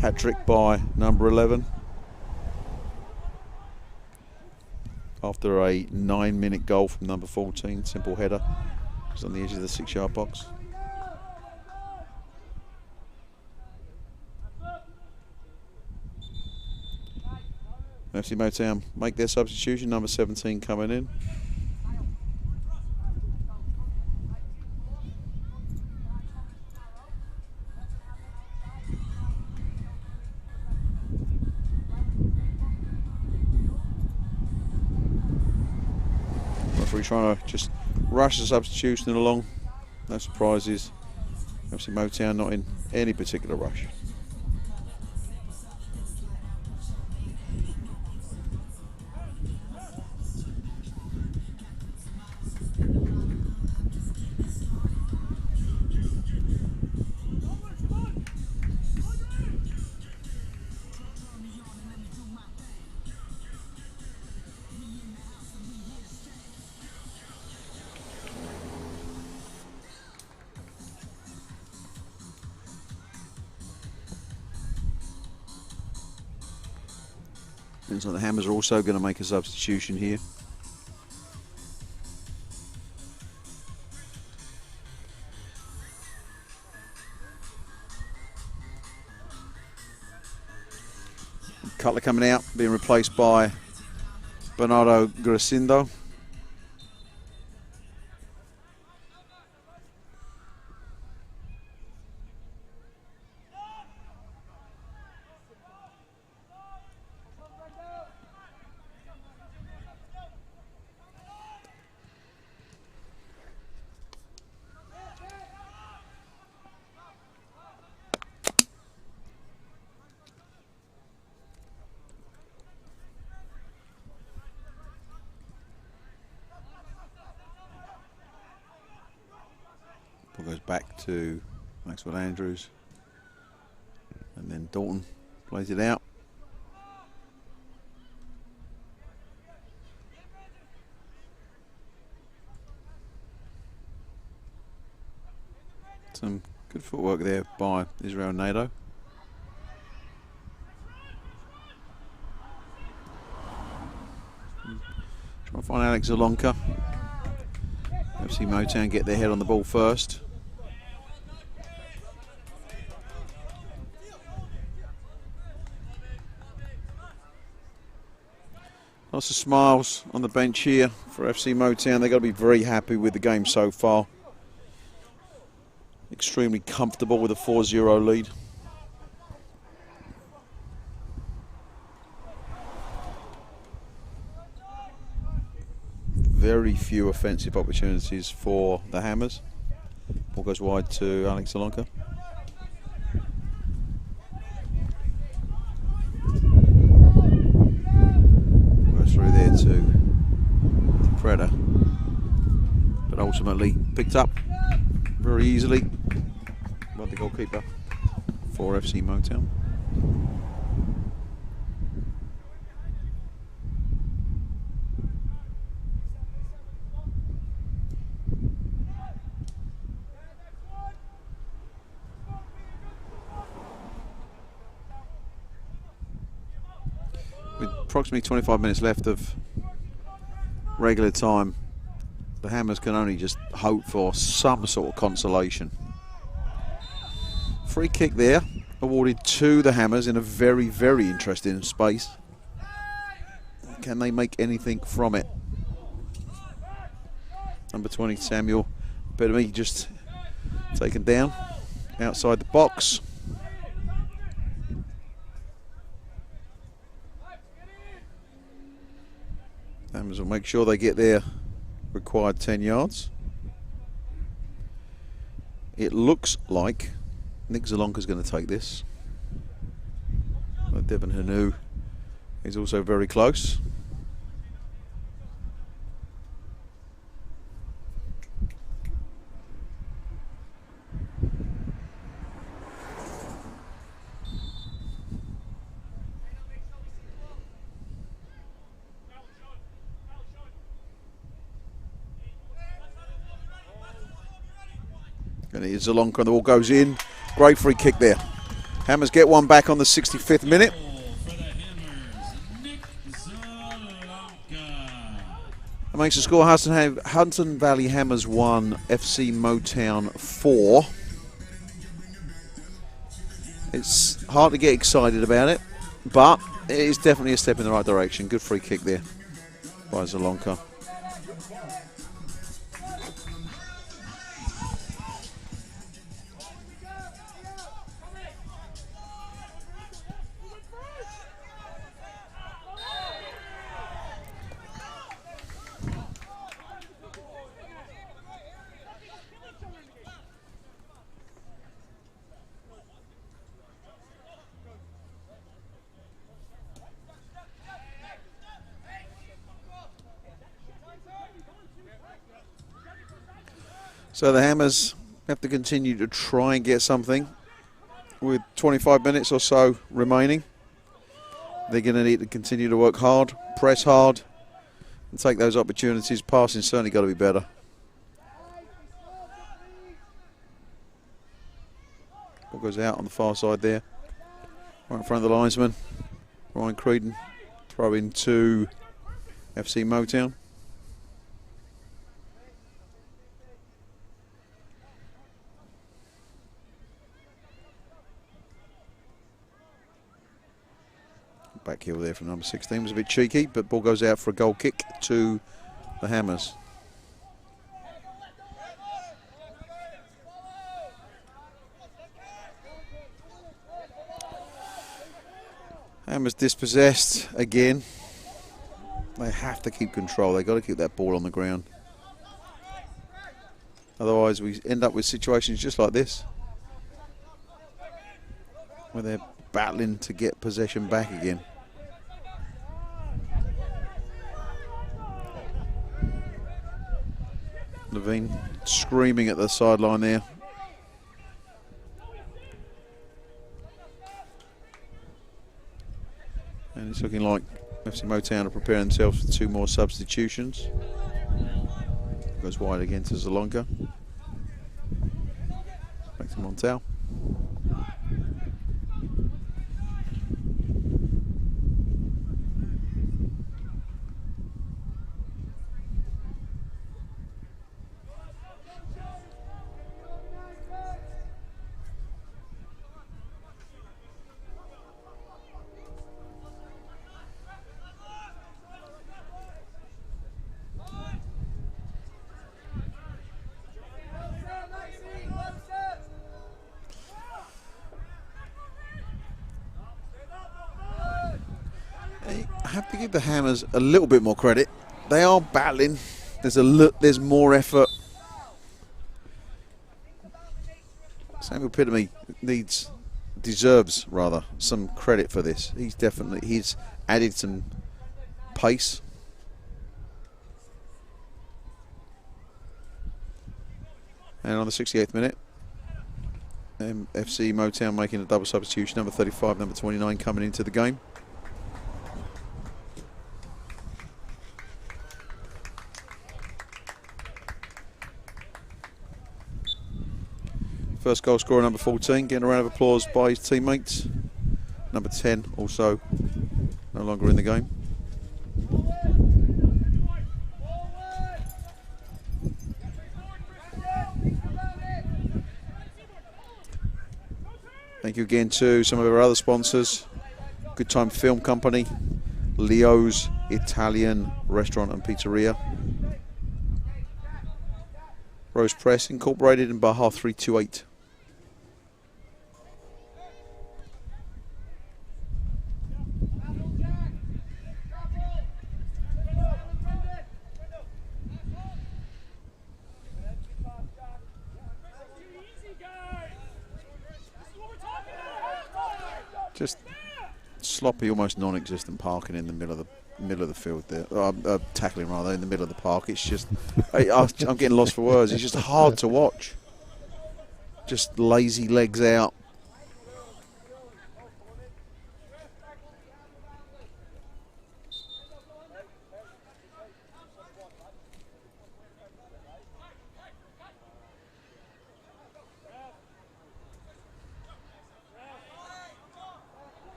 Hat trick by number 11. After a 9-minute goal from number 14, simple header. It's on the edge of the 6-yard box. FC Motown make their substitution, number 17 coming in. Referee trying to just rush the substitution along. No surprises. FC Motown not in any particular rush. And so the Hammers are also going to make a substitution here. Cutler coming out, being replaced by Bernardo Grasindo. Goes back to Maxwell Andrews, and then Dalton plays it out. Some good footwork there by Israel Nadeau. Trying to find Alex Zalonka. FC Motown get their head on the ball first. Lots of smiles on the bench here for FC Motown. They've got to be very happy with the game so far. Extremely comfortable with a 4-0 lead. Very few offensive opportunities for the Hammers. Ball goes wide to Alex Zalonka. Through there to Preda, but ultimately picked up very easily by the goalkeeper for FC Motown. With approximately 25 minutes left of regular time, the Hammers can only just hope for some sort of consolation. Free kick there, awarded to the Hammers in a very, very interesting space. Can they make anything from it? Number 20, Samuel Epitome, just taken down outside the box. Hammers will make sure they get their required 10 yards. It looks like Nick Zalonka's going to take this. But Devin Hanu is also very close. And it is Zalonka, and the ball goes in. Great free kick there. Hammers get one back on the 65th minute. That makes the score Hudson Valley Hammers 1, FC Motown 4. It's hard to get excited about it, but it is definitely a step in the right direction. Good free kick there by Zalonka. So the Hammers have to continue to try and get something with 25 minutes or so remaining. They're going to need to continue to work hard, press hard, and take those opportunities. Passing certainly got to be better. Ball goes out on the far side there, right in front of the linesman. Ryan Creedon throw in to FC Motown. Back heel there from number 16 was a bit cheeky, but ball goes out for a goal kick to the Hammers. Hammers dispossessed again. They have to keep control. They've got to keep that ball on the ground. Otherwise we end up with situations just like this, where they're battling to get possession back again. Levine screaming at the sideline there. And it's looking like FC Motown are preparing themselves for 2 more substitutions. Goes wide again to Zalonka. Back to Motown. I have to give the Hammers a little bit more credit. They are battling. There's more effort. Samuel Epitome deserves some credit for this. He's added some pace. And on the 68th minute, FC Motown making a double substitution. Number 35, number 29 coming into the game. First goal scorer, number 14, getting a round of applause by his teammates. Number 10 also no longer in the game. Thank you again to some of our other sponsors. Good Time Film Company, Leo's Italian Restaurant and Pizzeria. Rose Press Incorporated in Baja 328. Just sloppy, almost non-existent parking in the middle of the field there. Tackling rather in the middle of the park. It's just I'm getting lost for words. It's just hard to watch. Just lazy legs out.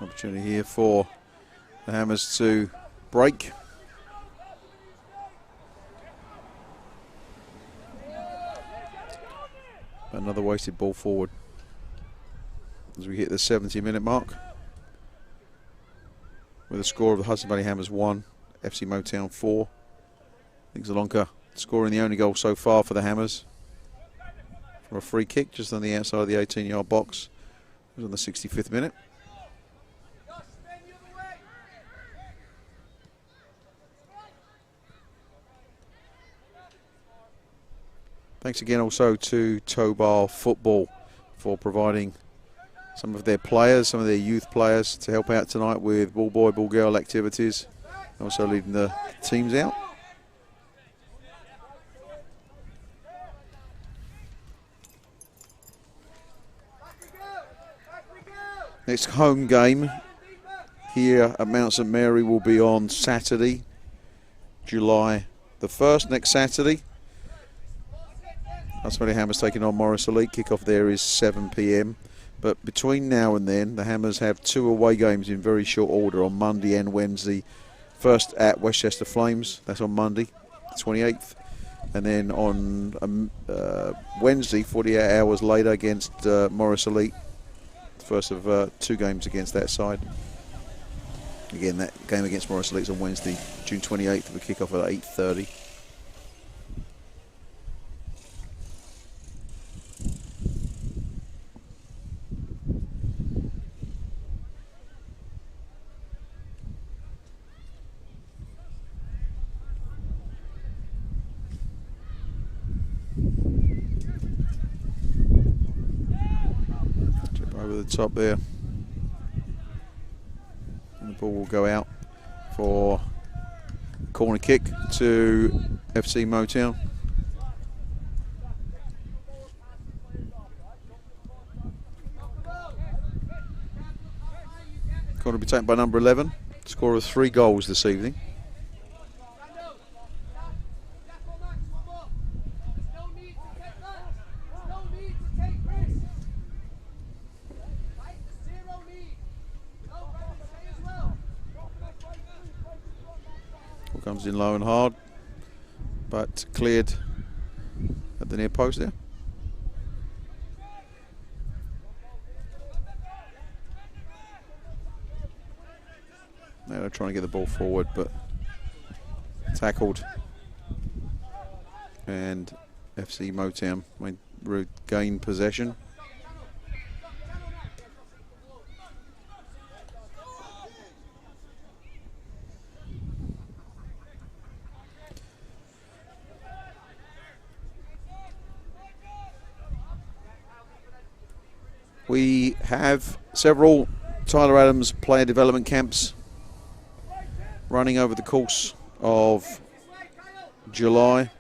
Opportunity here for the Hammers to break. Another wasted ball forward as we hit the 70-minute mark. With a score of the Hudson Valley Hammers 1, FC Motown 4. Nick Zalonka scoring the only goal so far for the Hammers from a free kick just on the outside of the 18-yard box. It was on the 65th minute. Thanks again also to Tobar Football for providing some of their players, some of their youth players to help out tonight with ball boy, ball girl activities. Also leading the teams out. Next home game here at Mount St Mary will be on Saturday, July the 1st, next Saturday. Hudson Valley Hammers taking on Morris Elite. Kickoff there is 7 p.m. But between now and then, the Hammers have 2 away games in very short order on Monday and Wednesday. First at Westchester Flames, that's on Monday, 28th. And then on Wednesday, 48 hours later, against Morris Elite. The first of 2 games against that side. Again, that game against Morris Elite is on Wednesday, June 28th, with a kickoff at 8:30. Over the top there, and the ball will go out for corner kick to FC Motown. Corner will be taken by number 11, scorer of 3 goals this evening. Comes in low and hard, but cleared at the near post there. Now they're trying to get the ball forward, but tackled, and FC Motown regain possession. We have several Tyler Adams player development camps running over the course of July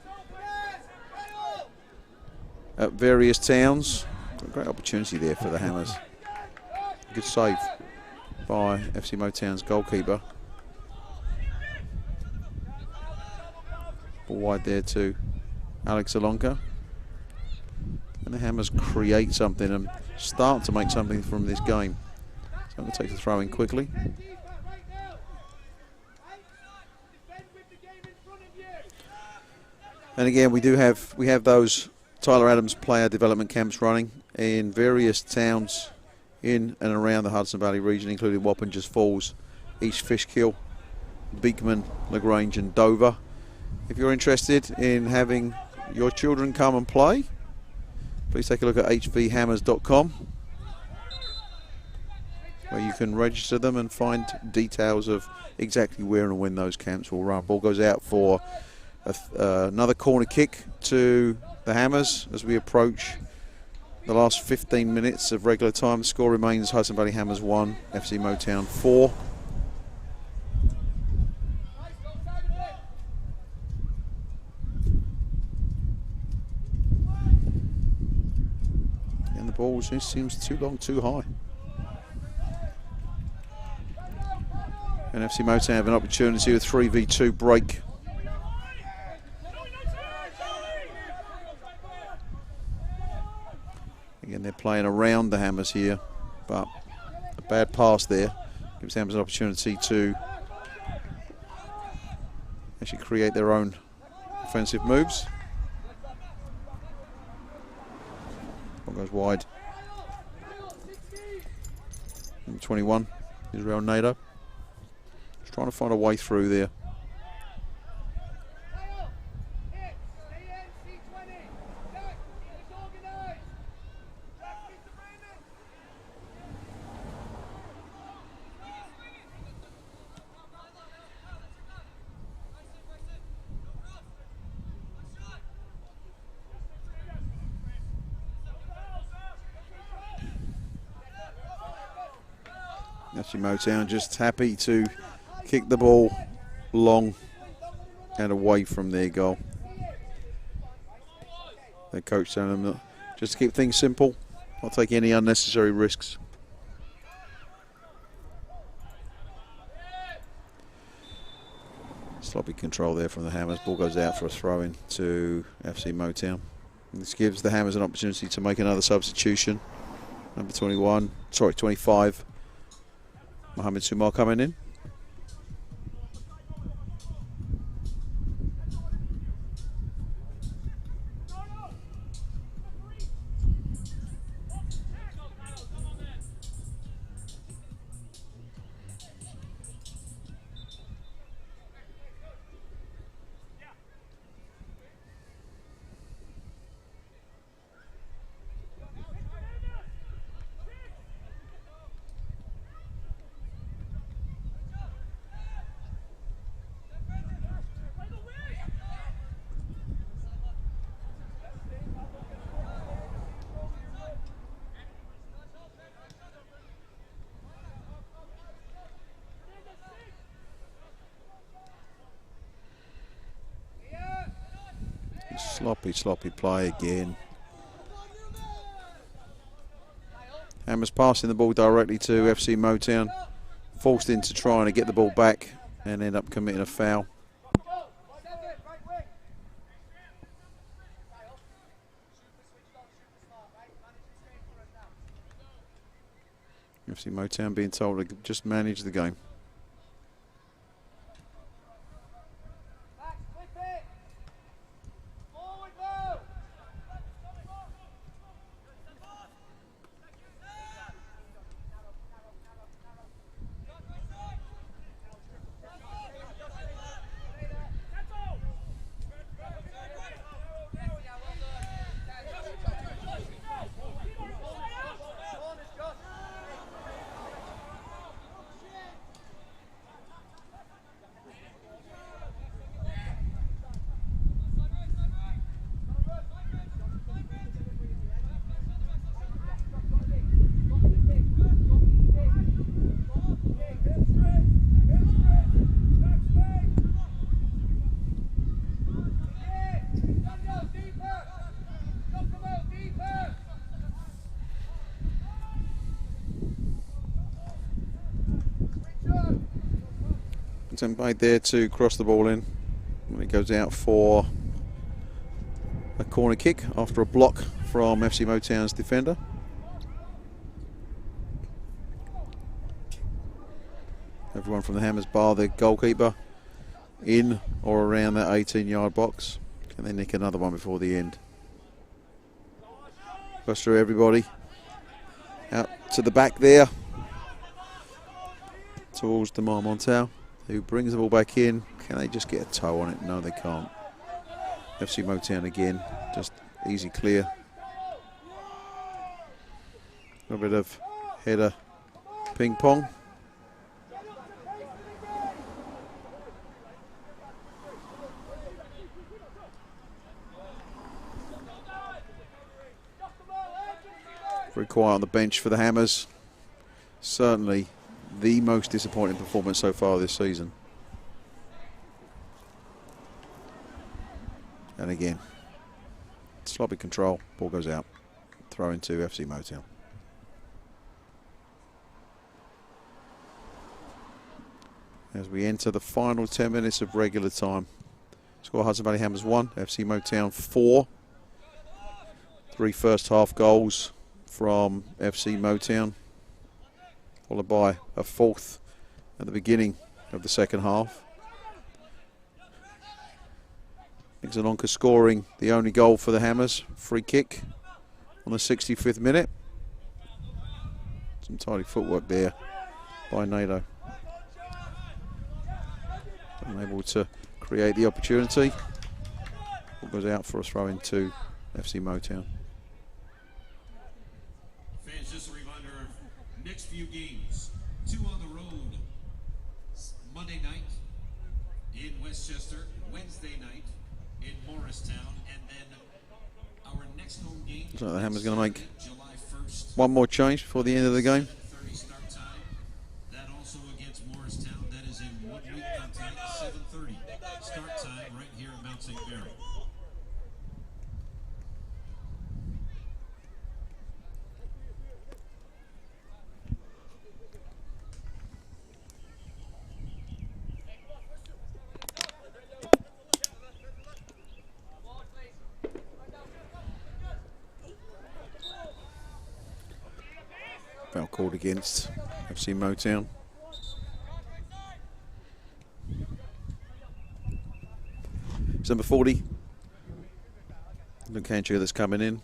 at various towns. A great opportunity there for the Hammers. Good save by FC Motown's goalkeeper. Ball wide there to Alex Alonka. And the Hammers create something and start to make something from this game. So I'm going to take the throw in quickly. And again, we have those Tyler Adams player development camps running in various towns in and around the Hudson Valley region, including Wappingers Falls East Fishkill, Beekman, LaGrange and Dover. If you're interested in having your children come and play, please take a look at hvhammers.com, where you can register them and find details of exactly where and when those camps will run. Ball goes out for another corner kick to the Hammers as we approach the last 15 minutes of regular time. The score remains Hudson Valley Hammers 1, FC Motown 4. And the ball just seems too long, too high. And FC Motown have an opportunity with 3v2 break. Again, they're playing around the Hammers here, but a bad pass there gives the Hammers an opportunity to actually create their own offensive moves. Ball goes wide. Number 21, Israel Nader. Just trying to find a way through there. FC Motown just happy to kick the ball long and away from their goal. Their coach telling them that just to keep things simple, not take any unnecessary risks. Sloppy control there from the Hammers. Ball goes out for a throw-in to FC Motown. And this gives the Hammers an opportunity to make another substitution. Number 25. Mohammed Sumar coming in. Sloppy play again. Hammers passing the ball directly to FC Motown, forced into trying to get the ball back and end up committing a foul. FC Motown being told to just manage the game. Attempt made there to cross the ball in when it goes out for a corner kick after a block from FC Motown's defender. Everyone from the Hammers bar the goalkeeper in or around that 18-yard box. Can they nick another one before the end? Goes through everybody. Out to the back there. towards Demar Montel, who brings the ball back in. Can they just get a toe on it? No, they can't. FC Motown again, just easy clear. A bit of header ping pong. Very quiet on the bench for the Hammers. Certainly the most disappointing performance so far this season. And again, sloppy control, ball goes out. Throw into FC Motown. As we enter the final 10 minutes of regular time. Score Hudson Valley Hammers 1, FC Motown 4. 3 first half goals from FC Motown, followed by a 4th at the beginning of the second half. Xanonka scoring the only goal for the Hammers, free kick on the 65th minute. Some tidy footwork there by Nato. Unable to create the opportunity. Ball goes out for a throw into FC Motown. Fans, just a reminder of next few games. 2 on the road. Monday night in Westchester, Wednesday night in Morristown, and then our next home game. So the Hammers going to make July 1st. one more change before the end of the game. 7:30 start time. That also against Morristown. That is in 1 week on time. 7:30 start time right here at Mount St. Mary. Foul called against FC Motown. It's number 40. Lucancio that's coming in.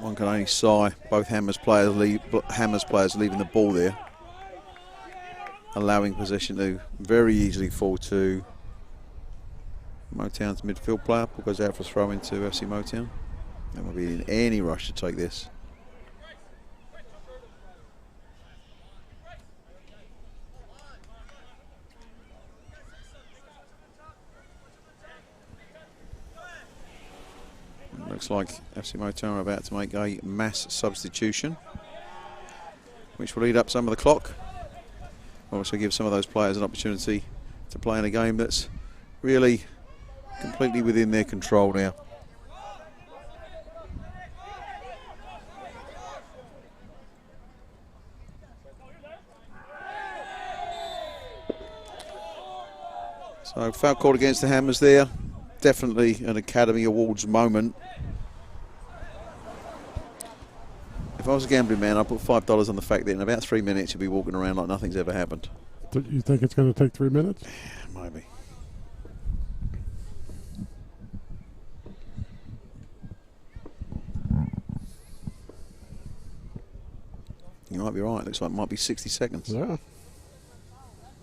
One can only sigh. Both Hammers players leaving the ball there, allowing possession to very easily fall to Motown's midfield player. Ball goes out for a throw into FC Motown. They won't be in any rush to take this. Looks like FC Motown are about to make a mass substitution, which will eat up some of the clock. Also give some of those players an opportunity to play in a game that's really completely within their control now. So foul called against the Hammers there. Definitely an Academy Awards moment. If I was a gambling man, I'd put $5 on the fact that in about 3 minutes you'll be walking around like nothing's ever happened. Do you think it's going to take 3 minutes? Yeah, maybe. You might be right. Looks like it might be 60 seconds. Yeah.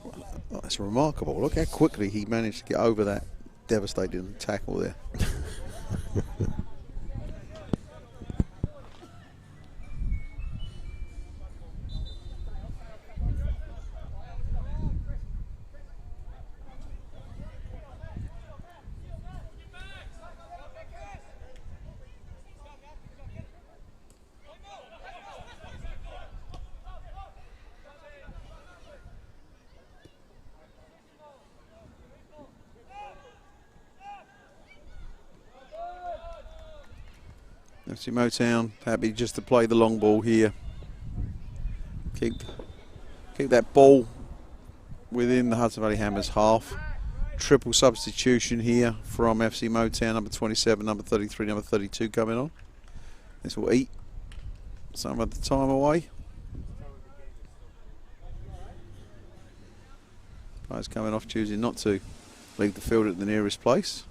Well, that's remarkable. Look how quickly he managed to get over that devastating tackle there. FC Motown happy just to play the long ball here. Keep that ball within the Hudson Valley Hammers half. Triple substitution here from FC Motown, number 27, number 33, number 32 coming on. This will eat some of the time away. Players coming off, choosing not to leave the field at the nearest place.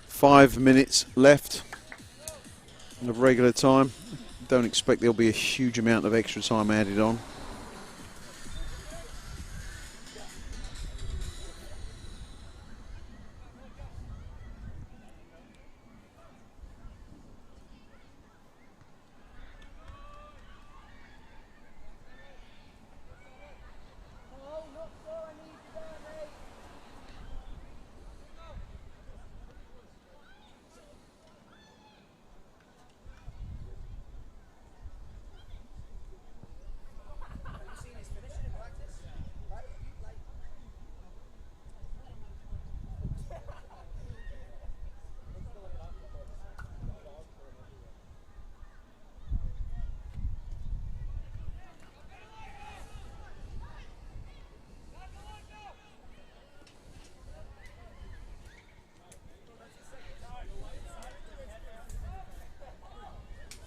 Five minutes left of regular time. Don't expect there'll be a huge amount of extra time added on.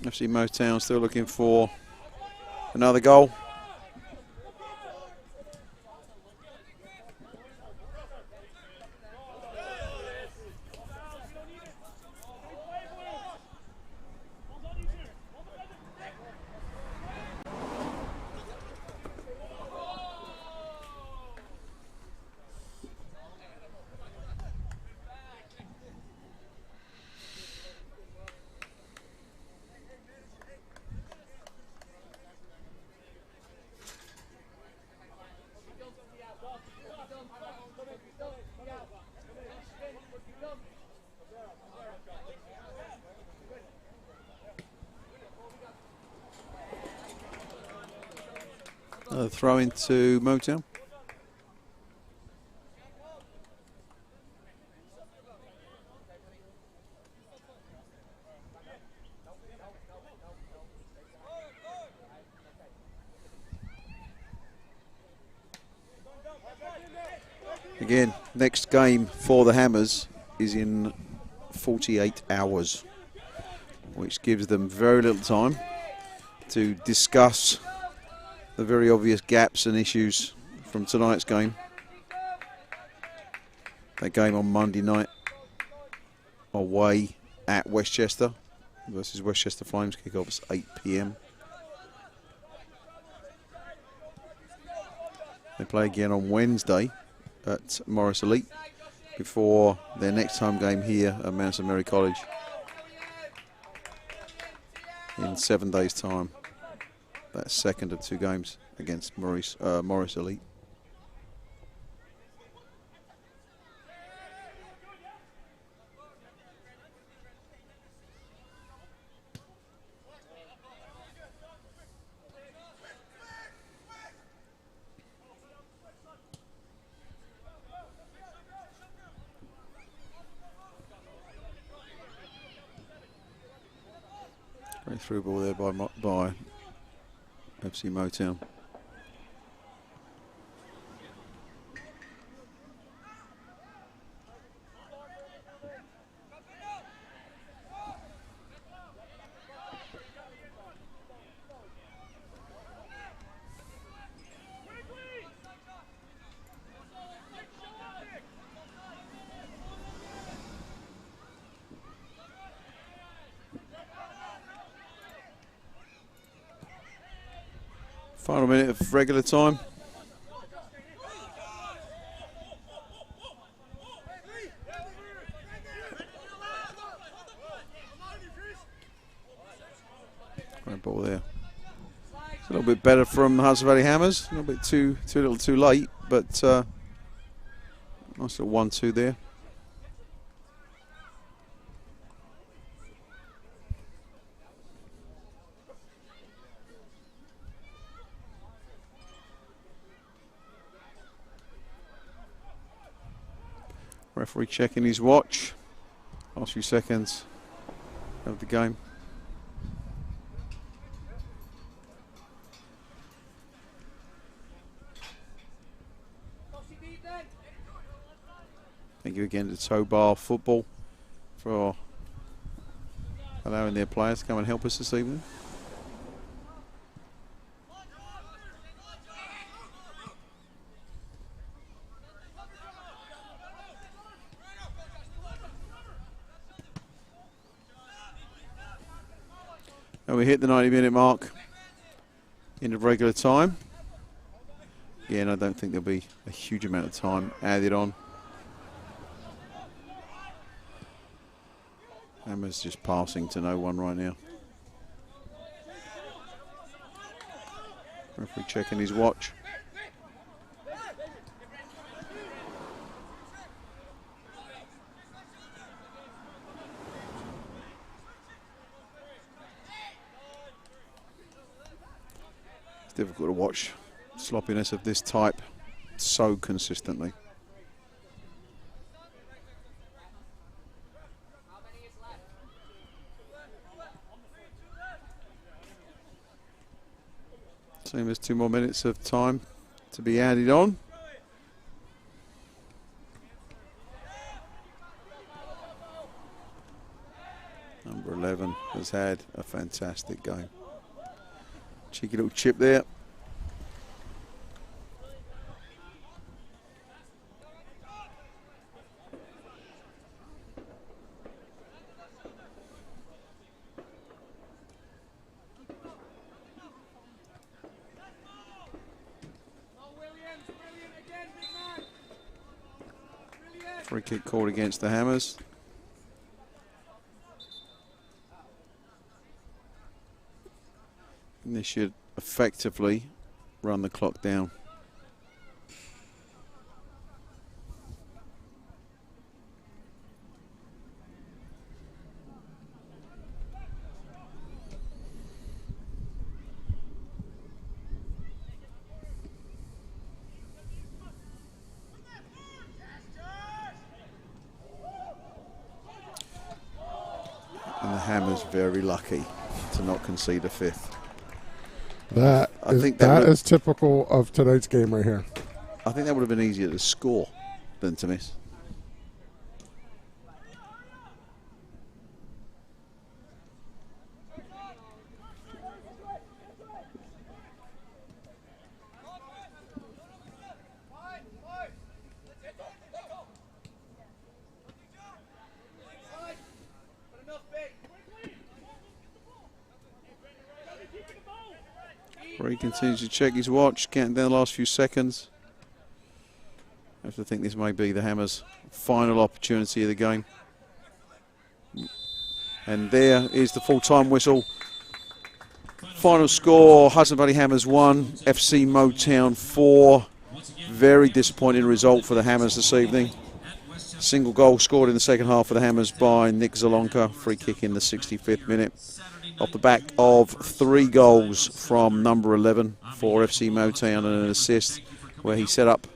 FC Motown still looking for another goal. Another throw into Motown. Again, next game for the Hammers is in 48 hours, which gives them very little time to discuss the very obvious gaps and issues from tonight's game. That game on Monday night away at Westchester versus Westchester Flames, kick-offs 8 p.m. They play again on Wednesday at Morris Elite before their next home game here at Mount St Mary College in 7 days' time. That's second of two games against Morris Elite. Great through ball there by FC Motown. Final minute of regular time. Great ball there. It's a little bit better from Hudson Valley Hammers. A little bit too little too late, but nice little 1-2 there. Referee checking his watch. Last few seconds of the game. Thank you again to Toe Bar Football for allowing their players to come and help us this evening. And we hit the 90-minute mark in the regular time. Again, I don't think there'll be a huge amount of time added on. Hammer's just passing to no one right now. Referee checking his watch. It's difficult to watch sloppiness of this type so consistently. Same as 2 more minutes of time to be added on. Number 11 has had a fantastic game. Cheeky little chip there. Free kick called against the Hammers. And this should effectively run the clock down. And the Hammers very lucky to not concede a fifth. That is typical of tonight's game right here. I think that would have been easier to score than to miss. He continues to check his watch, counting down the last few seconds. I have to think this may be the Hammers' final opportunity of the game. And there is the full-time whistle. Final score, Hudson Valley Hammers 1, FC Motown 4. Very disappointing result for the Hammers this evening. Single goal scored in the second half for the Hammers by Nick Zalonka. Free kick in the 65th minute. Off the back of 3 goals from number 11 for FC Motown and an assist where he set up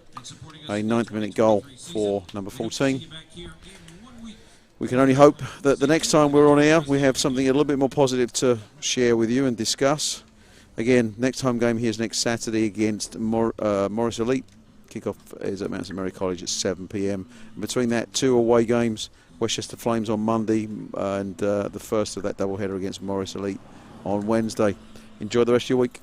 a 9th-minute goal for number 14. We can only hope that the next time we're on air we have something a little bit more positive to share with you and discuss. Again, next home game here is next Saturday against Morris Elite. Kickoff is at Mount St Mary College at 7 p.m. And between that, 2 away games. Westchester Flames on Monday and the first of that doubleheader against Morris Elite on Wednesday. Enjoy the rest of your week.